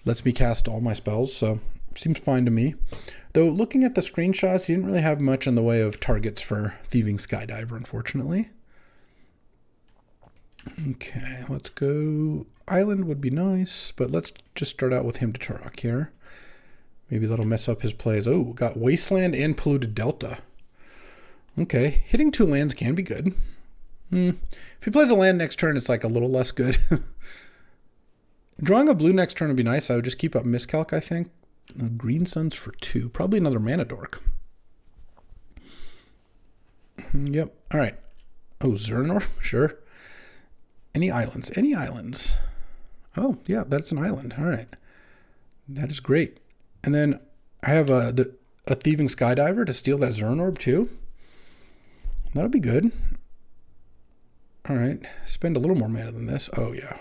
lets me cast all my spells, so seems fine to me. Though looking at the screenshots, he didn't really have much in the way of targets for Thieving Skydiver, unfortunately. Okay, let's go. Island would be nice, but let's just start out with him to Turok here. Maybe that'll mess up his plays. Oh, got Wasteland and Polluted Delta. Okay, hitting 2 lands can be good. If he plays a land next turn, it's like a little less good. Drawing a blue next turn would be nice. I would just keep up Miscalc, I think. Green Suns for 2. Probably another Mana Dork. Yep. All right. Oh, Zernor? Sure. Any islands? Any islands? Oh, yeah, that's an island. All right. That is great. And then I have a Thieving Skydiver to steal that Zernorb too. That'll be good. All right. Spend a little more mana than this. Oh, yeah.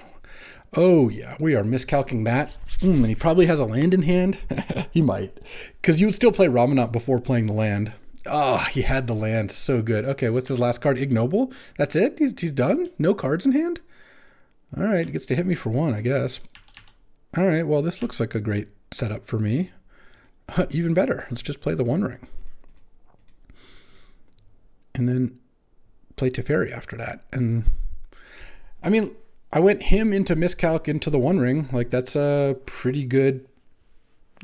Oh, yeah. We are miscalculating that. And he probably has a land in hand. He might. Because you would still play Ramanat before playing the land. Oh, he had the land. So good. Okay, what's his last card? Ignoble? That's it? He's done? No cards in hand? All right, he gets to hit me for 1, I guess. All right, well, this looks like a great setup for me. Even better. Let's just play the One Ring. And then play Teferi after that. And, I mean, I went him into Miscalc into the One Ring. Like, that's a pretty good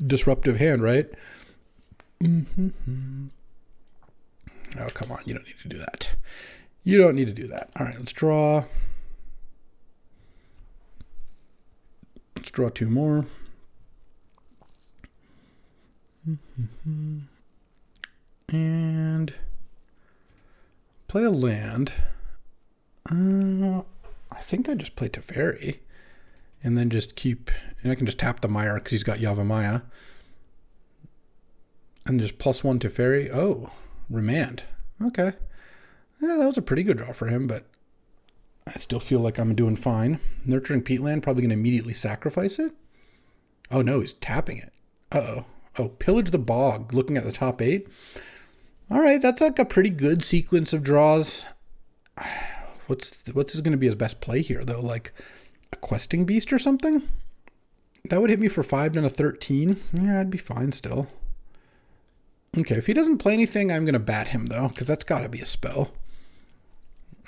disruptive hand, right? Oh, come on. You don't need to do that. You don't need to do that. All right, let's draw. Let's draw 2 more. And play a land. I think I just play Teferi. And then just keep... And I can just tap the Mire because he's got Yavimaya. And just +1 Teferi. Oh, Remand. Okay. Yeah, that was a pretty good draw for him, but I still feel like I'm doing fine. Nurturing Peatland, probably going to immediately sacrifice it. Oh, no, he's tapping it. Uh-oh. Oh, Pillage the Bog, looking at the top 8. All right, that's like a pretty good sequence of draws. What's going to be his best play here, though? Like a Questing Beast or something? That would hit me for 5 and a 13. Yeah, I'd be fine still. Okay, if he doesn't play anything, I'm going to bat him, though, because that's got to be a spell.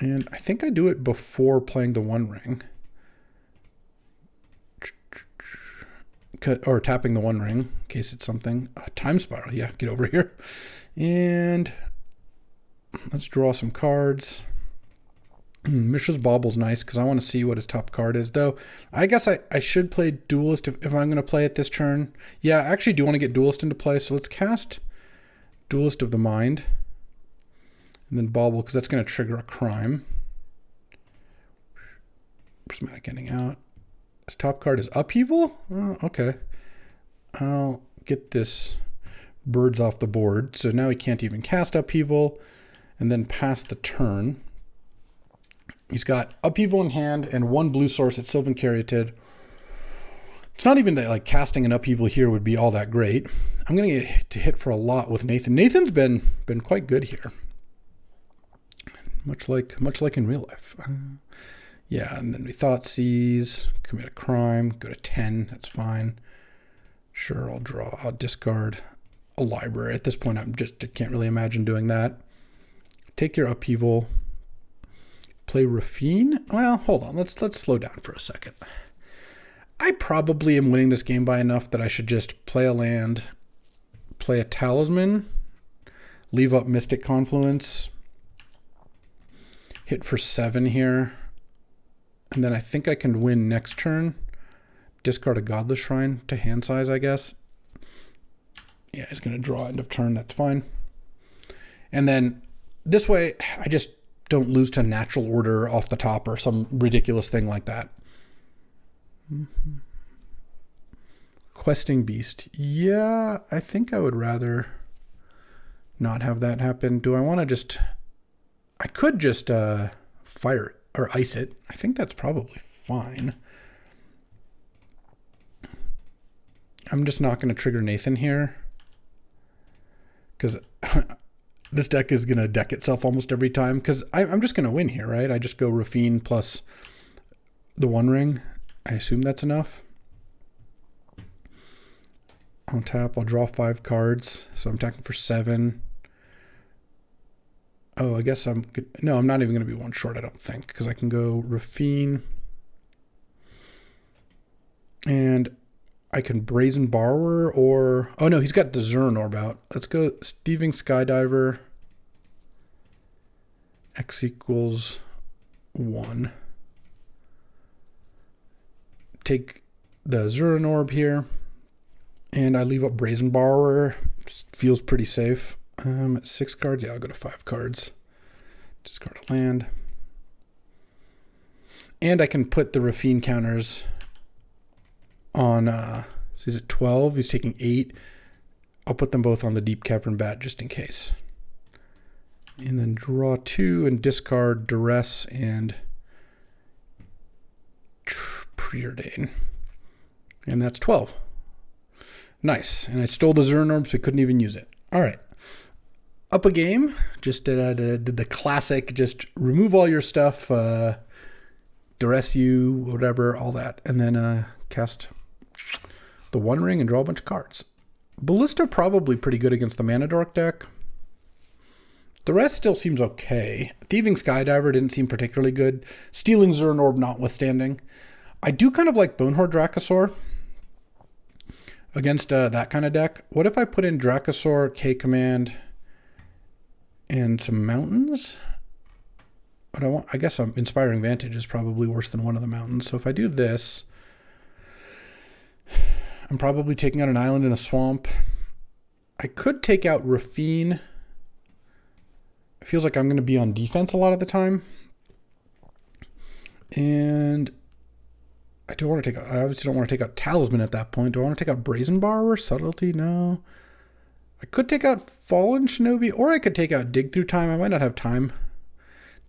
And I think I do it before playing the One Ring. Or tapping the One Ring, in case it's something. Time Spiral, yeah, get over here. And let's draw some cards. Mishra's Bauble's nice, because I want to see what his top card is, though. I guess I should play Duelist if I'm going to play it this turn. Yeah, I actually do want to get Duelist into play, so let's cast Duelist of the Mind. And then Bauble, because that's going to trigger a crime. Prismatic Ending out. His top card is Upheaval? Oh, okay. I'll get this Birds off the board. So now he can't even cast Upheaval. And then pass the turn. He's got Upheaval in hand and 1 blue source at Sylvan Caryatid. It's not even that like casting an Upheaval here would be all that great. I'm going to get to hit for a lot with Nathan. Nathan's been quite good here. Much like in real life. Yeah, and then we Thoughtseize, commit a crime, go to 10, that's fine. Sure, I'll discard a library. At this point, I can't really imagine doing that. Take your Upheaval. Play Raffine? Well, hold on, let's slow down for a second. I probably am winning this game by enough that I should just play a land, play a Talisman, leave up Mystic Confluence, hit for 7 here. And then I think I can win next turn. Discard a Godless Shrine to hand size, I guess. Yeah, he's going to draw end of turn. That's fine. And then this way, I just don't lose to Natural Order off the top or some ridiculous thing like that. Questing Beast. Yeah, I think I would rather not have that happen. Do I want to just... I could just fire it or ice it. I think that's probably fine. I'm just not going to trigger Nathan here. Because this deck is going to deck itself almost every time because I'm just going to win here, right? I just go Rafine plus the One Ring. I assume that's enough. On tap, I'll draw 5 cards. So I'm attacking for 7. Oh, I guess I'm good. No, I'm not even going to be one short, I don't think, because I can go Rafine. And I can Brazen Borrower or... Oh, no, he's got the Zern Orb out. Let's go Thieving Skydiver. X equals 1. Take the Zern Orb here. And I leave up Brazen Borrower. Feels pretty safe. 6 cards. Yeah, I'll go to 5 cards. Discard a land. And I can put the Rafine counters on, so he's at 12. He's taking 8. I'll put them both on the Deep Cavern Bat just in case. And then draw 2 and discard Duress and Preordain. And that's 12. Nice. And I stole the Zern Orb, so I couldn't even use it. All right. Up a game. Just did the classic, just remove all your stuff, duress you, whatever, all that. And then cast the One Ring and draw a bunch of cards. Ballista probably pretty good against the Mana Dork deck. The rest still seems okay. Thieving Skydiver didn't seem particularly good. Stealing Zern Orb notwithstanding. I do kind of like Bonehorde Dracosaur against that kind of deck. What if I put in Dracosaur, K-Command, and some mountains? But I guess Inspiring Vantage is probably worse than one of the mountains. So if I do this, I'm probably taking out an island in a swamp. I could take out Rafine. It feels like I'm going to be on defense a lot of the time. And I obviously don't want to take out Talisman at that point. Do I want to take out Brazen Borrower? Subtlety? No. I could take out Fallen Shinobi, or I could take out Dig Through Time. I might not have time.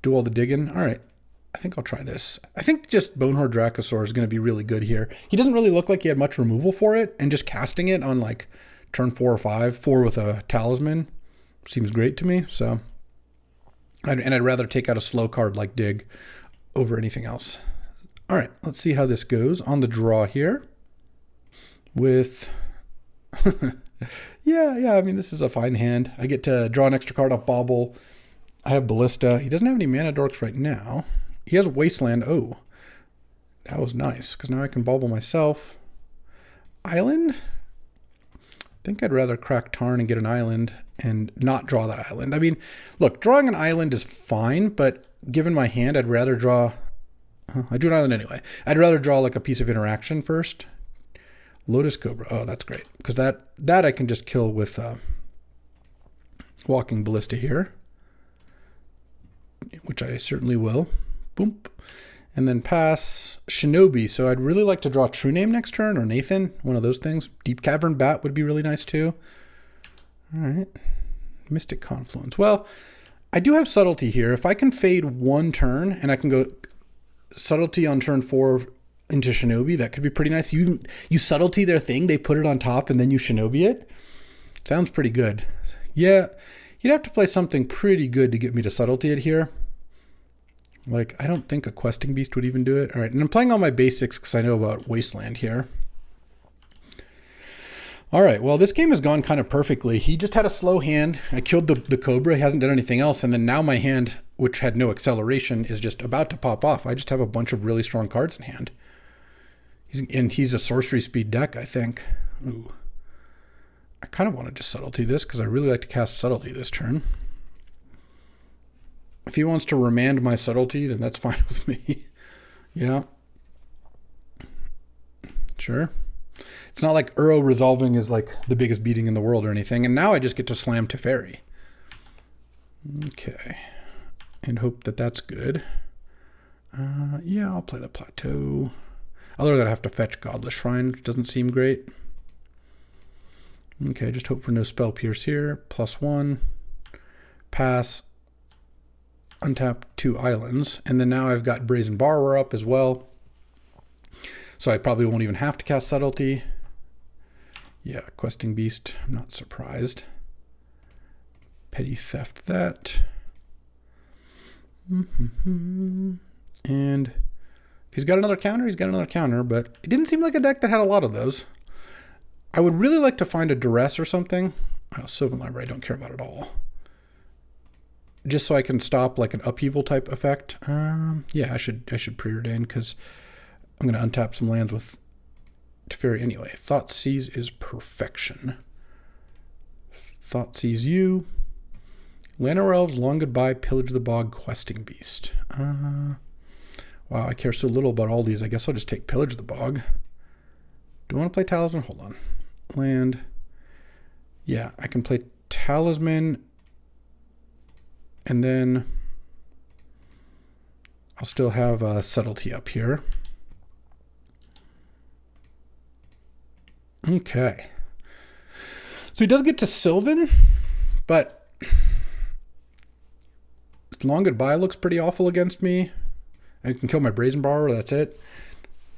Do all the digging. All right. I think I'll try this. I think just Bonehorde Dracosaur is going to be really good here. He doesn't really look like he had much removal for it, and just casting it on like turn 4 or 5, 4 with a Talisman seems great to me. So, I'd rather take out a slow card like Dig over anything else. All right, let's see how this goes on the draw here. With, yeah. I mean, this is a fine hand. I get to draw an extra card off Bauble. I have Ballista. He doesn't have any Mana Dorks right now. He has Wasteland. Oh, that was nice, because now I can Bauble myself. Island? I think I'd rather crack Tarn and get an island and not draw that island. I mean, look, drawing an island is fine, but given my hand, I'd rather draw... I drew an island anyway. I'd rather draw like a piece of interaction first. Lotus Cobra. Oh, that's great, because that I can just kill with Walking Ballista here, which I certainly will. Boom. And then pass Shinobi. So I'd really like to draw True Name next turn, or Nathan, one of those things. Deep Cavern Bat would be really nice too. All right. Mystic Confluence. Well, I do have Subtlety here. If I can fade one turn and I can go Subtlety on turn 4 into Shinobi, that could be pretty nice. You Subtlety their thing, they put it on top, and then you Shinobi it. Sounds pretty good. Yeah, you'd have to play something pretty good to get me to Subtlety it here. Like, I don't think a Questing Beast would even do it. All right, and I'm playing all my basics because I know about Wasteland here. All right, well, this game has gone kind of perfectly. He just had a slow hand. I killed the Cobra. He hasn't done anything else. And then now my hand, which had no acceleration, is just about to pop off. I just have a bunch of really strong cards in hand. He's a sorcery speed deck, I think. Ooh. I kind of want to just Subtlety this because I really like to cast Subtlety this turn. If he wants to remand my Subtlety, then that's fine with me. Yeah. Sure. It's not like Uro resolving is like the biggest beating in the world or anything. And now I just get to slam Teferi. Okay. And hope that that's good. Yeah, I'll play the Plateau. Otherwise, I'd have to fetch Godless Shrine, which doesn't seem great. Okay, just hope for no Spell Pierce here. +1. Pass. Untap 2 islands. And then now I've got Brazen Borrower up as well. So I probably won't even have to cast Subtlety. Yeah, Questing Beast. I'm not surprised. Petty theft that. And if he's got another counter, he's got another counter, but it didn't seem like a deck that had a lot of those. I would really like to find a Duress or something. Oh, Sylvan Library, I don't care about at all. Just so I can stop like an upheaval type effect. Yeah, I should preordain because I'm going to untap some lands with Teferi anyway. Thoughtseizes is perfection. Thoughtseizes you. Llanowar Elves, Long Goodbye, Pillage the Bog, Questing Beast. Wow, I care so little about all these. I guess I'll just take Pillage the Bog. Do I want to play Talisman? Hold on. Land. Yeah, I can play Talisman. And then I'll still have Subtlety up here. Okay. So he does get to Sylvan, but Long Goodbye looks pretty awful against me. I can kill my Brazen Borrower, that's it.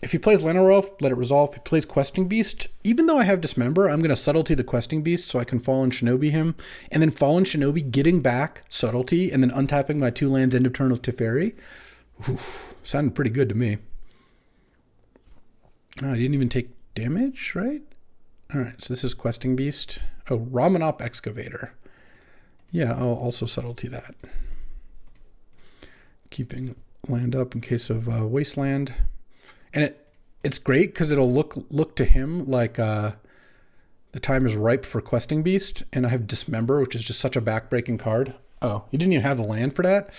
If he plays Llanowar Elf, let it resolve. If he plays Questing Beast, even though I have Dismember, I'm going to Subtlety the Questing Beast so I can Fallen Shinobi him. And then Fallen Shinobi getting back Subtlety and then untapping my 2 lands end of turn with Teferi. Oof, sounded pretty good to me. I didn't even take damage, right? Alright, so this is Questing Beast. Oh, Ramanop Excavator. Yeah, I'll also Subtlety that. Keeping land up in case of Wasteland. And it's great because it'll look to him like the time is ripe for Questing Beast. And I have Dismember, which is just such a backbreaking card. Oh, you didn't even have the land for that?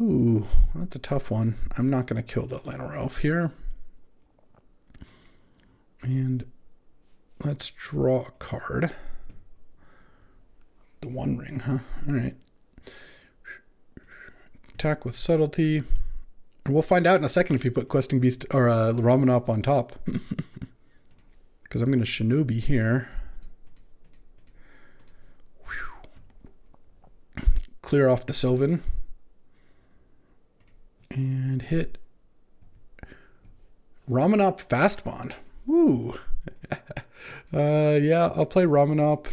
Ooh, that's a tough one. I'm not going to kill the Llanowar Elf here. And let's draw a card. The One Ring, huh? All right. Attack with Subtlety. And we'll find out in a second if you put Questing Beast or Ramanop on top. Because I'm going to Shinobi here. Clear off the Sylvan. And hit Ramanop Fastbond. Woo! Yeah, I'll play Ramanop.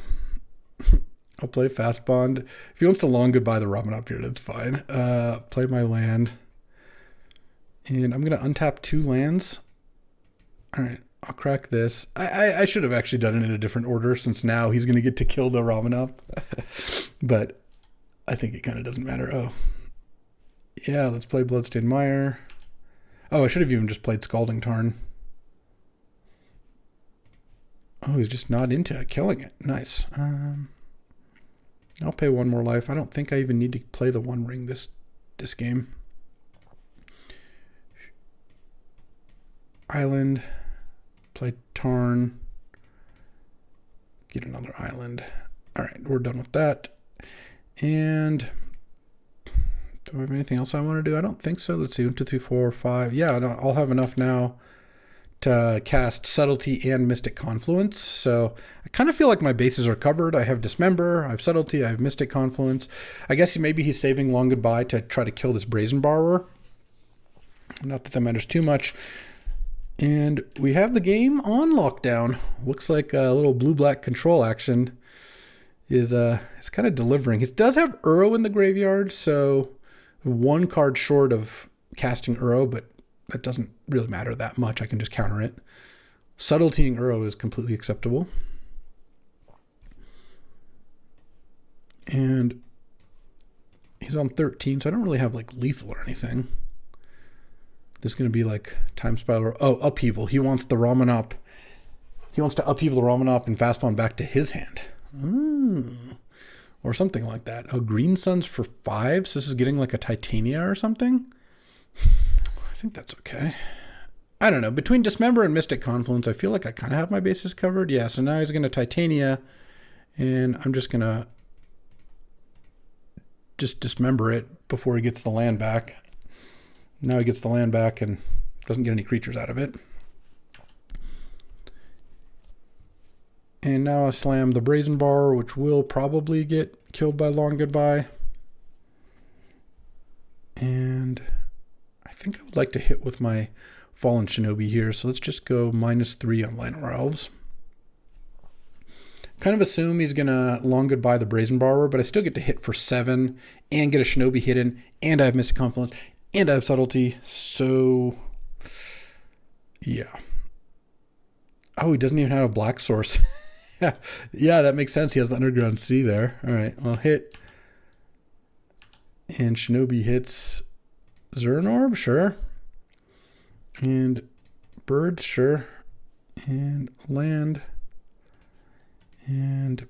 I'll play Fastbond. If he wants to Long Goodbye the Ramanop here, that's fine. Play my land. And I'm going to untap 2 lands. All right, I'll crack this. I should have actually done it in a different order since now he's going to get to kill the Ramanop. But I think it kind of doesn't matter. Oh, yeah, let's play Bloodstained Mire. Oh, I should have even just played Scalding Tarn. Oh, he's just not into killing it. Nice. I'll pay 1 more life. I don't think I even need to play the One Ring this game. Island. Play Tarn. Get another island. All right, we're done with that. And do I have anything else I want to do? I don't think so. Let's see. 1, 2, 3, 4, 5. Yeah, no, I'll have enough now to cast Subtlety and Mystic Confluence. So I kind of feel like my bases are covered. I have Dismember, I have Subtlety, I have Mystic Confluence. I guess maybe he's saving Long Goodbye to try to kill this Brazen Borrower. Not that matters too much. And we have the game on lockdown. Looks like a little blue-black control action is kind of delivering. He does have Uro in the graveyard, so 1 card short of casting Uro, but that doesn't really matter that much. I can just counter it. Subtletying Uro is completely acceptable. And he's on 13, so I don't really have like lethal or anything. This is going to be like Time Spiral. Oh, Upheaval. He wants the Ramanop. He wants to upheaval the Ramanop and fastball back to his hand. Or something like that. Oh, Green Suns for 5. So this is getting like a Titania or something. I think that's okay. I don't know. Between Dismember and Mystic Confluence, I feel like I kind of have my bases covered. Yeah, so now he's going to Titania, and I'm just going to just Dismember it before he gets the land back. Now he gets the land back and doesn't get any creatures out of it. And now I slam the Brazen Bar, which will probably get killed by Long Goodbye. And I think I would like to hit with my Fallen Shinobi here. So let's just go -3 on Llanowar Elves. Kind of assume he's going to long goodbye the Brazen Borrower, but I still get to hit for 7 and get a Shinobi hidden, and I have Mystic Confluence, and I have Subtlety, so yeah. Oh, he doesn't even have a black source. Yeah, that makes sense. He has the Underground Sea there. All right, well, hit. And Shinobi hits Zernorb, sure. And birds, sure. And land. And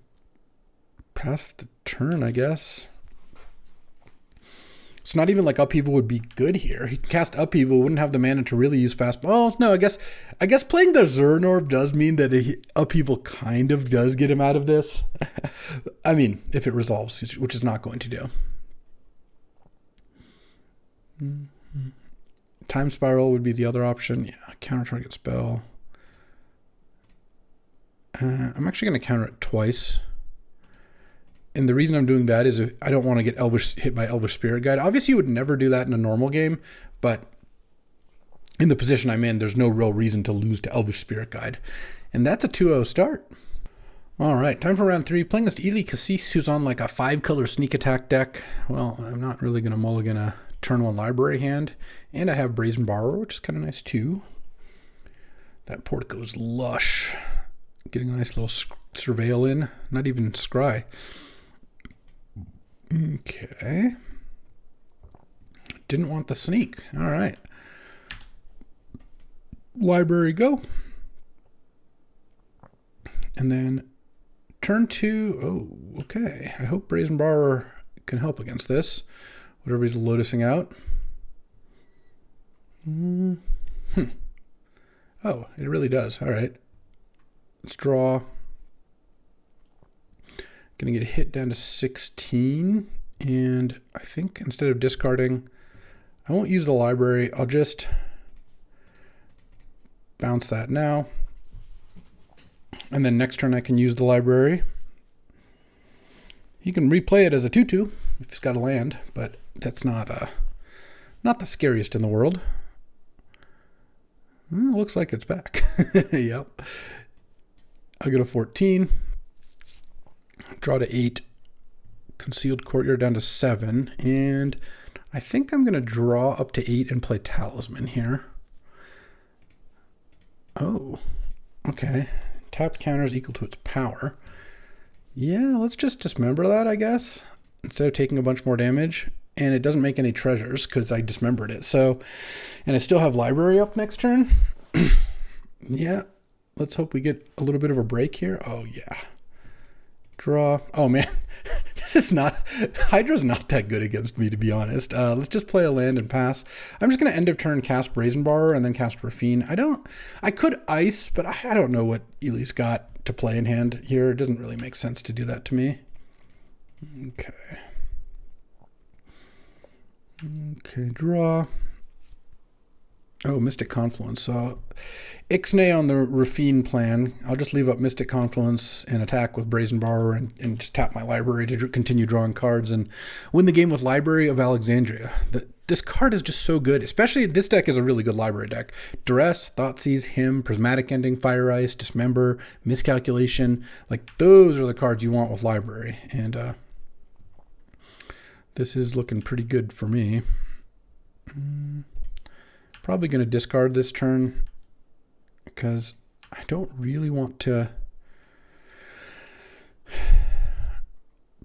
pass the turn, I guess. It's not even like Upheaval would be good here. He can cast Upheaval, wouldn't have the mana to really use fast. Well, no, I guess playing the Zernorb does mean that Upheaval kind of does get him out of this. I mean, if it resolves, which is not going to do. Time Spiral would be the other option. Yeah, counter target spell. I'm actually going to counter it twice. And the reason I'm doing that is I don't want to get hit by Elvish Spirit Guide. Obviously, you would never do that in a normal game, but in the position I'm in, there's no real reason to lose to Elvish Spirit Guide. And that's a 2-0 start. All right, time for round 3. Playing against Eli Cassis, who's on like a 5-color sneak attack deck. Well, I'm not really going to mulligan a turn 1 library hand. And I have Brazen Borrower, which is kind of nice too. That Portico's lush. Getting a nice little Surveil in. Not even Scry. Okay. Didn't want the sneak. All right. Library go. And then turn 2. Oh, okay. I hope Brazen Borrower can help against this. Whatever he's lotusing out. Oh, it really does. All right. Let's draw. Going to get hit down to 16. And I think instead of discarding, I won't use the library. I'll just bounce that now. And then next turn I can use the library. He can replay it as a 2/2 if he's got a land, but that's not the scariest in the world. Looks like it's back. Yep. I'll get a 14. Draw to 8. Concealed Courtyard down to 7. And I think I'm going to draw up to 8 and play Talisman here. Oh, okay. Tapped counter is equal to its power. Yeah, let's just dismember that, I guess, instead of taking a bunch more damage. And it doesn't make any treasures because I dismembered it. So, and I still have library up next turn. Yeah, let's hope we get a little bit of a break here. Oh, yeah. Draw. Oh, man. This is not... Hydra's not that good against me, to be honest. Let's just play a land and pass. I'm just going to end of turn cast Brazen Borrower and then cast Rafine. I could ice, but I don't know what Eli's got to play in hand here. It doesn't really make sense to do that to me. Okay. Okay, draw. Oh, Mystic Confluence. So, Ixnay on the Rafine plan. I'll just leave up Mystic Confluence and attack with Brazen Borrower and just tap my library to continue drawing cards and win the game with Library of Alexandria. This card is just so good, especially this deck is a really good library deck. Duress, Thoughtseize, Hymn, Prismatic Ending, Fire Ice, Dismember, Miscalculation. Like, those are the cards you want with library. And this is looking pretty good for me. Probably going to discard this turn because I don't really want to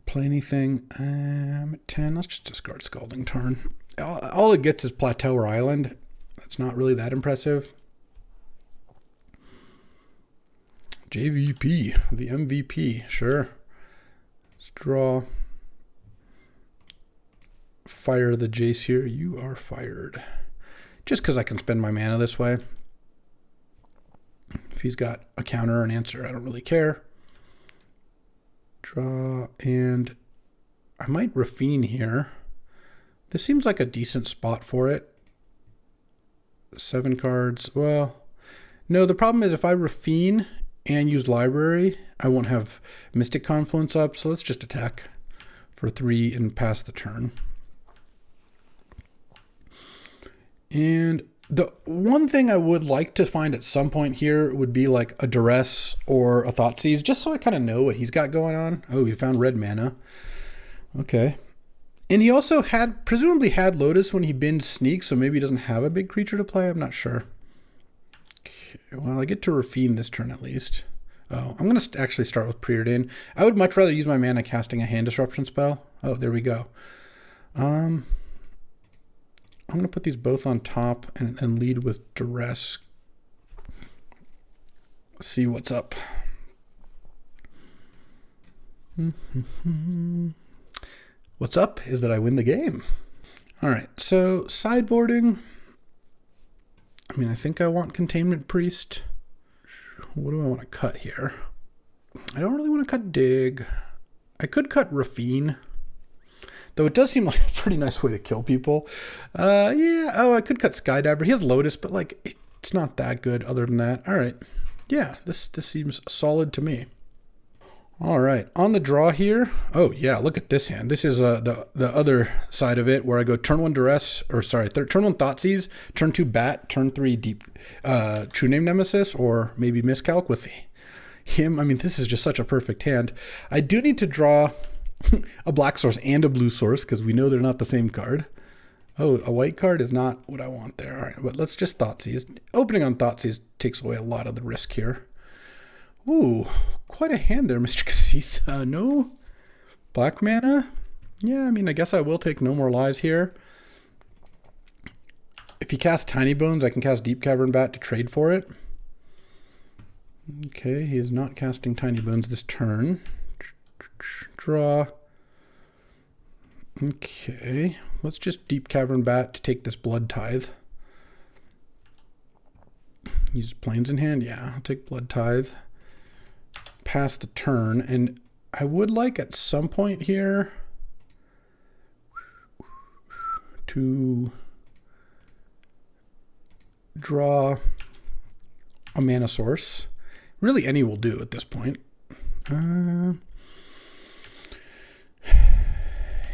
play anything. I'm at 10. Let's just discard Scalding Tarn. All it gets is Plateau or Island. That's not really that impressive. JVP, the MVP, sure. Let's draw. Fire the Jace here. You are fired. Just because I can spend my mana this way. If he's got a counter or an answer, I don't really care. Draw, and I might Rafine here. This seems like a decent spot for it. 7 cards. Well, no, the problem is if I Rafine and use library, I won't have Mystic Confluence up, so let's just attack for 3 and pass the turn. And The one thing I would like to find at some point here would be like a Duress or a Thoughtseize, just so I kind of know what he's got going on. Oh, he found red mana. Okay. And he also presumably had Lotus when he binned Sneak, so maybe he doesn't have a big creature to play. I'm not sure. Okay, well, I get to Rafine this turn at least. Oh, I'm going to actually start with Preordain. I would much rather use my mana casting a hand disruption spell. Oh, there we go. I'm going to put these both on top and lead with Duress. See what's up. What's up is that I win the game. All right, so sideboarding. I mean, I think I want Containment Priest. What do I want to cut here? I don't really want to cut Dig. I could cut Rafine. Though it does seem like a pretty nice way to kill people. Yeah, oh, I could cut Skydiver. He has Lotus, but like it's not that good other than that. All right. Yeah, this seems solid to me. All right, on the draw here. Oh yeah, look at this hand. This is the other side of it where I go turn 1 Duress, or sorry, turn 1 Thoughtseize, turn 2 Bat, turn 3 Deep True Name Nemesis, or maybe Miscalc with him. I mean, this is just such a perfect hand. I do need to draw a black source and a blue source because we know they're not the same card. Oh, a white card is not what I want there. All right, but let's just Thoughtseize. Opening on Thoughtseize takes away a lot of the risk here. Ooh, quite a hand there, Mr. Cassis. No black mana? Yeah, I mean, I guess I will take No More Lies here. If he casts Tiny Bones, I can cast Deep Cavern Bat to trade for it. Okay, he is not casting Tiny Bones this turn. Draw. Okay, let's just Deep Cavern Bat to take this Blood Tithe. Use Plains in hand? Yeah, I'll take Blood Tithe. Pass the turn, and I would like at some point here to draw a mana source. Really, any will do at this point.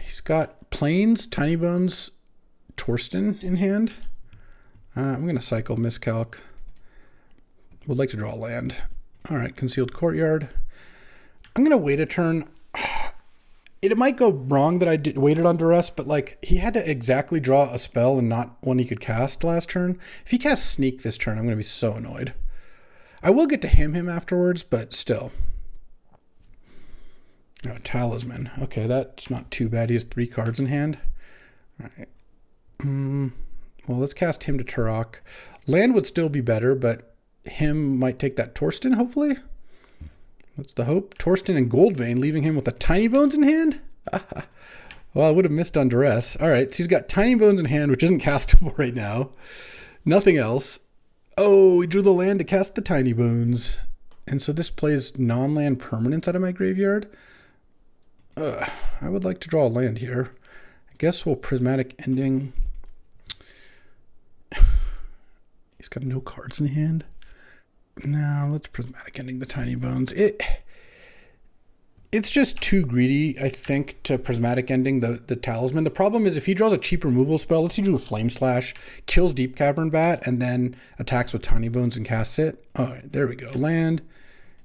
He's got Plains, Tiny Bones, Torsten in hand. I'm going to cycle Miscalc. Would like to draw a land. All right, Concealed Courtyard. I'm going to wait a turn. It might go wrong that I waited on Duress, but like he had to exactly draw a spell and not one he could cast last turn. If he casts Sneak this turn, I'm going to be so annoyed. I will get to him afterwards, but still. Oh, Talisman. Okay, that's not too bad. He has 3 cards in hand. All right. Well, let's cast him to Turok. Land would still be better, but him might take that Torsten, hopefully. What's the hope? Torsten and Goldvein, leaving him with a Tiny Bones in hand? Well, I would have missed on Duress. All right, so he's got Tiny Bones in hand, which isn't castable right now. Nothing else. Oh, he drew the land to cast the Tiny Bones. And so this plays non-land permanents out of my graveyard. I would like to draw a land here. I guess we'll Prismatic Ending. He's got no cards in hand. Now let's Prismatic Ending the Tiny Bones. It's just too greedy, I think, to Prismatic Ending the Talisman. The problem is if he draws a cheap removal spell, let's say do a Flame Slash, kills Deep Cavern Bat, and then attacks with Tiny Bones and casts it. All right, there we go. Land.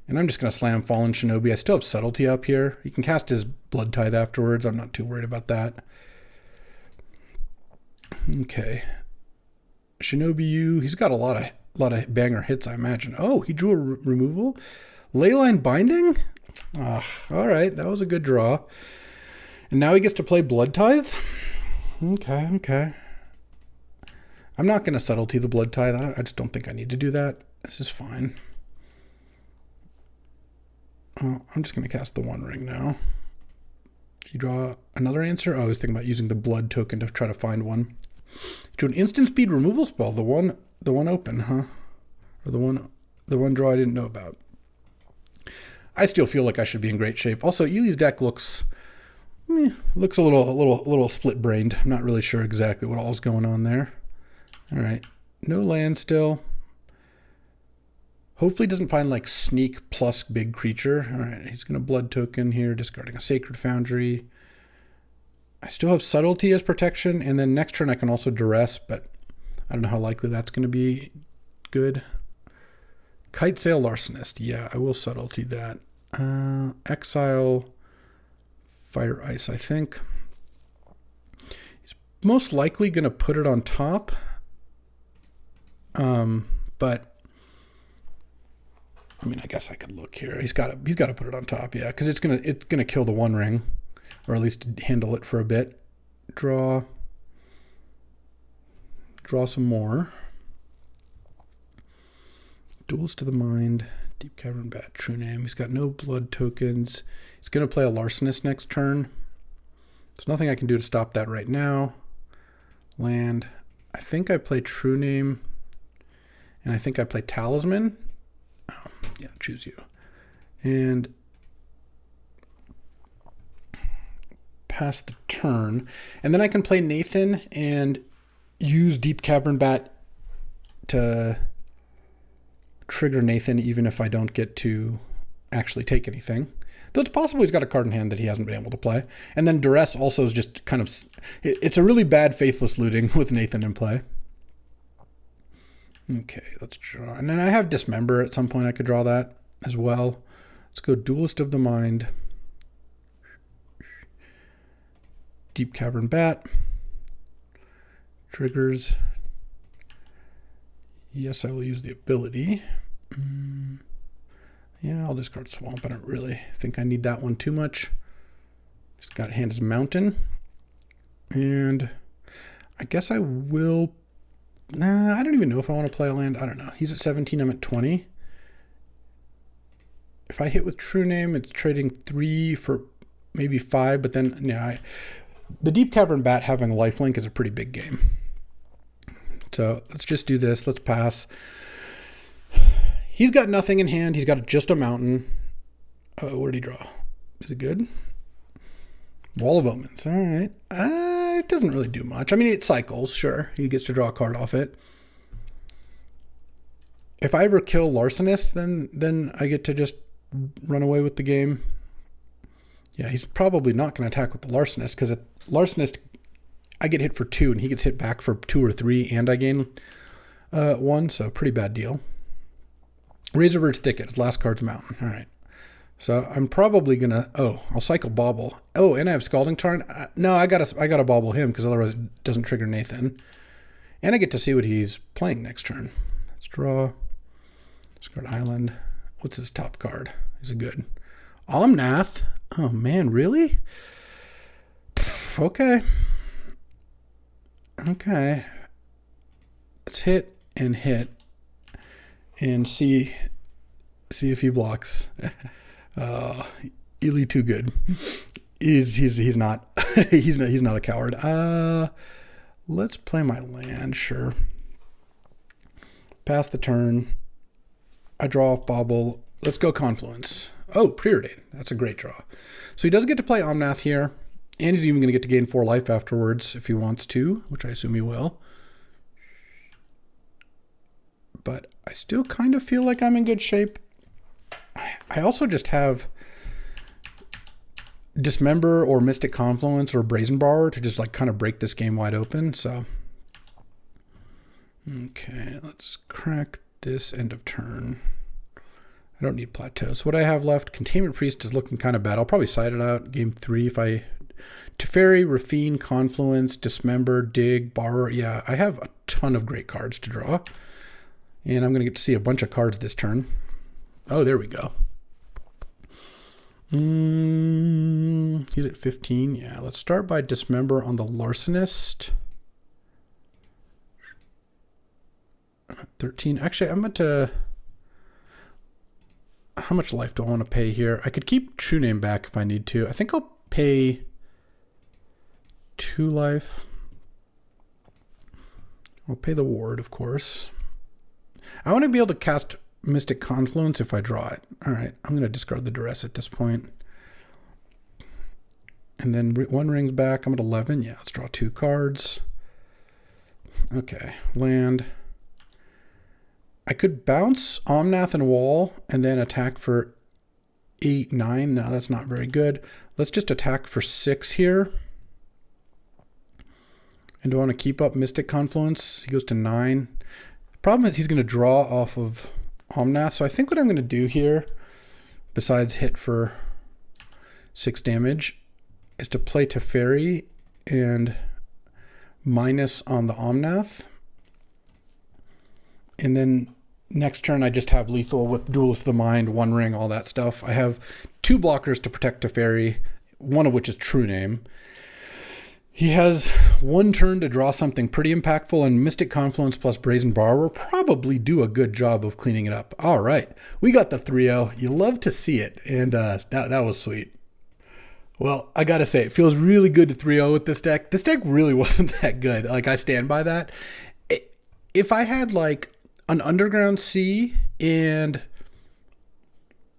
And I'm just going to slam Fallen Shinobi. I still have Subtlety up here. He can cast his Blood Tithe afterwards. I'm not too worried about that. Okay. Shinobi U. He's got a lot of banger hits, I imagine. Oh, he drew a removal. Leyline Binding? All right, that was a good draw. And now he gets to play Blood Tithe? Okay. I'm not going to Subtlety the Blood Tithe. I just don't think I need to do that. This is fine. I'm just going to cast the One Ring now. You draw another answer? Oh, I was thinking about using the blood token to try to find one. Do an instant speed removal spell. The one open, huh? Or the one draw I didn't know about. I still feel like I should be in great shape. Also, Ely's deck looks a little split-brained. I'm not really sure exactly what all's going on there. All right, no land still. Hopefully doesn't find like Sneak plus big creature. All right, he's going to blood token here, discarding a Sacred Foundry. I still have Subtlety as protection, and then next turn I can also Duress, but I don't know how likely that's going to be good. Kite Sail Larcenist. Yeah, I will subtlety that. Exile Fire Ice, I think. He's most likely going to put it on top. But I mean, I guess I could look here. He's got to put it on top, yeah, because it's gonna kill the One Ring, or at least handle it for a bit. Draw some more. Duels to the Mind, Deep Cavern Bat, True Name. He's got no blood tokens. He's gonna play a Larcenist next turn. There's nothing I can do to stop that right now. Land. I think I play True Name, and I think I play Talisman. Oh, yeah, choose you. And pass the turn. And then I can play Nathan and use Deep Cavern Bat to trigger Nathan, even if I don't get to actually take anything. Though it's possible he's got a card in hand that he hasn't been able to play. And then Duress also is just kind of... It's a really bad Faithless Looting with Nathan in play. Okay, let's draw. And then I have Dismember at some point. I could draw that as well. Let's go Duelist of the Mind. Deep Cavern Bat. Triggers. Yes, I will use the ability. Yeah, I'll discard Swamp. I don't really think I need that one too much. Just got hand as Mountain. And I guess I will... Nah, I don't even know if I want to play a land. I don't know. He's at 17, I'm at 20. If I hit with True Name, it's trading 3 for maybe 5, but then, yeah, the Deep Cavern Bat having lifelink is a pretty big game. So let's just do this. Let's pass. He's got nothing in hand. He's got just a mountain. What did he draw? Is it good? Wall of Omens. All right. It doesn't really do much. I mean, it cycles, sure. He gets to draw a card off it. If I ever kill Larcenist, then I get to just run away with the game. Yeah, he's probably not going to attack with the Larcenist, because at Larcenist, I get hit for 2, and he gets hit back for 2 or 3, and I gain 1, so pretty bad deal. Razorverge Thicket, his last card's Mountain. All right. So I'm probably going to... Oh, I'll cycle Bauble. Oh, and I have Scalding Tarn. No, I gotta Bauble him, because otherwise it doesn't trigger Nathan. And I get to see what he's playing next turn. Let's draw. Discard Island. What's his top card? Is it good? Omnath. Oh, man, really? Okay. Okay. Let's hit and see if he blocks. Ely too good. He's not he's not a coward. Let's play my land, sure. Pass the turn. I draw off Bauble. Let's go Confluence. Oh, Preordain. That's a great draw. So he does get to play Omnath here, and he's even going to get to gain 4 life afterwards if he wants to, which I assume he will. But I still kind of feel like I'm in good shape. I also just have Dismember or Mystic Confluence or Brazen Borrower to just like kind of break this game wide open. So, okay, let's crack this end of turn. I don't need Plateau. So what I have left, Containment Priest is looking kind of bad. I'll probably side it out game 3 if I... Teferi, Rafine, Confluence, Dismember, Dig, Borrower. Yeah, I have a ton of great cards to draw. And I'm going to get to see a bunch of cards this turn. Oh, there we go. He's at 15. Yeah, let's start by Dismember on the Larcenist. I'm at 13. Actually, I'm at... How much life do I want to pay here? I could keep True Name back if I need to. I think I'll pay 2 life. I'll pay the ward, of course. I want to be able to cast Mystic Confluence if I draw it. All right, I'm going to discard the Duress at this point. And then 1 ring's back. I'm at 11. Yeah, let's draw 2 cards. Okay, land. I could bounce Omnath and Wall and then attack for 8, 9. No, that's not very good. Let's just attack for 6 here. And do I want to keep up Mystic Confluence? He goes to 9. The problem is he's going to draw off of Omnath. So I think what I'm going to do here, besides hit for 6 damage, is to play Teferi and minus on the Omnath. And then next turn I just have lethal with Duelist of the Mind, One Ring, all that stuff. I have 2 blockers to protect Teferi, one of which is True Name. He has 1 turn to draw something pretty impactful, and Mystic Confluence plus Brazen Bar will probably do a good job of cleaning it up. All right, we got the 3-0. You love to see it, and that was sweet. Well, I gotta say, it feels really good to 3-0 with this deck. This deck really wasn't that good. Like, I stand by that. If I had, like, an Underground Sea and,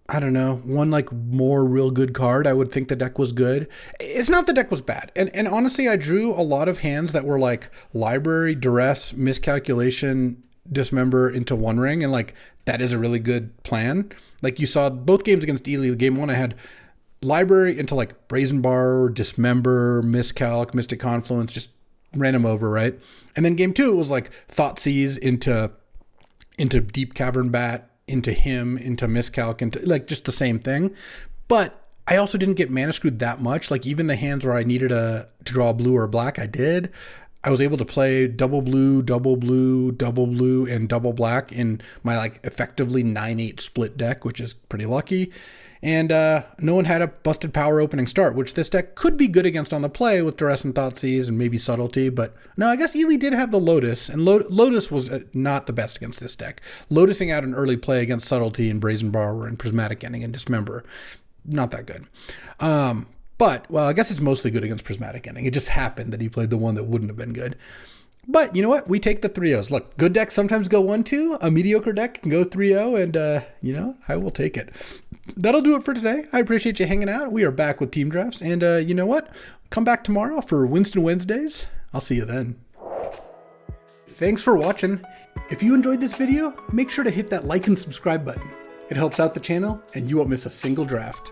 I don't know, one, like, more real good card, I would think the deck was good. It's not the deck was bad. And honestly, I drew a lot of hands that were, like, Library, Duress, Miscalculation, Dismember into One Ring, and, like, that is a really good plan. Like, you saw both games against Ely. Game 1, I had Library into like Brazen Bar, Dismember, Miscalc, Mystic Confluence, just ran him over, right? And then game 2, it was like Thoughtseize into Deep Cavern Bat, into him, into Miscalc, into like just the same thing. But I also didn't get mana screwed that much. Like even the hands where I needed to draw a blue or a black, I did. I was able to play double blue, double blue, double blue, and double black in my like effectively 9-8 split deck, which is pretty lucky. And no one had a busted power opening start, which this deck could be good against on the play with Duress and Thoughtseize and maybe Subtlety. But no, I guess Ely did have the Lotus, and Lotus was not the best against this deck. Lotusing out an early play against Subtlety and Brazen Borrower and Prismatic Ending and Dismember, not that good. But, well, I guess it's mostly good against Prismatic Ending. It just happened that he played the one that wouldn't have been good. But you know what? We take the 3-0s. Look, good decks sometimes go 1-2. A mediocre deck can go 3-0, and, you know, I will take it. That'll do it for today. I appreciate you hanging out. We are back with team drafts, and you know what? Come back tomorrow for Winston Wednesdays. I'll see you then. Thanks for watching. If you enjoyed this video, make sure to hit that like and subscribe button. It helps out the channel, and you won't miss a single draft.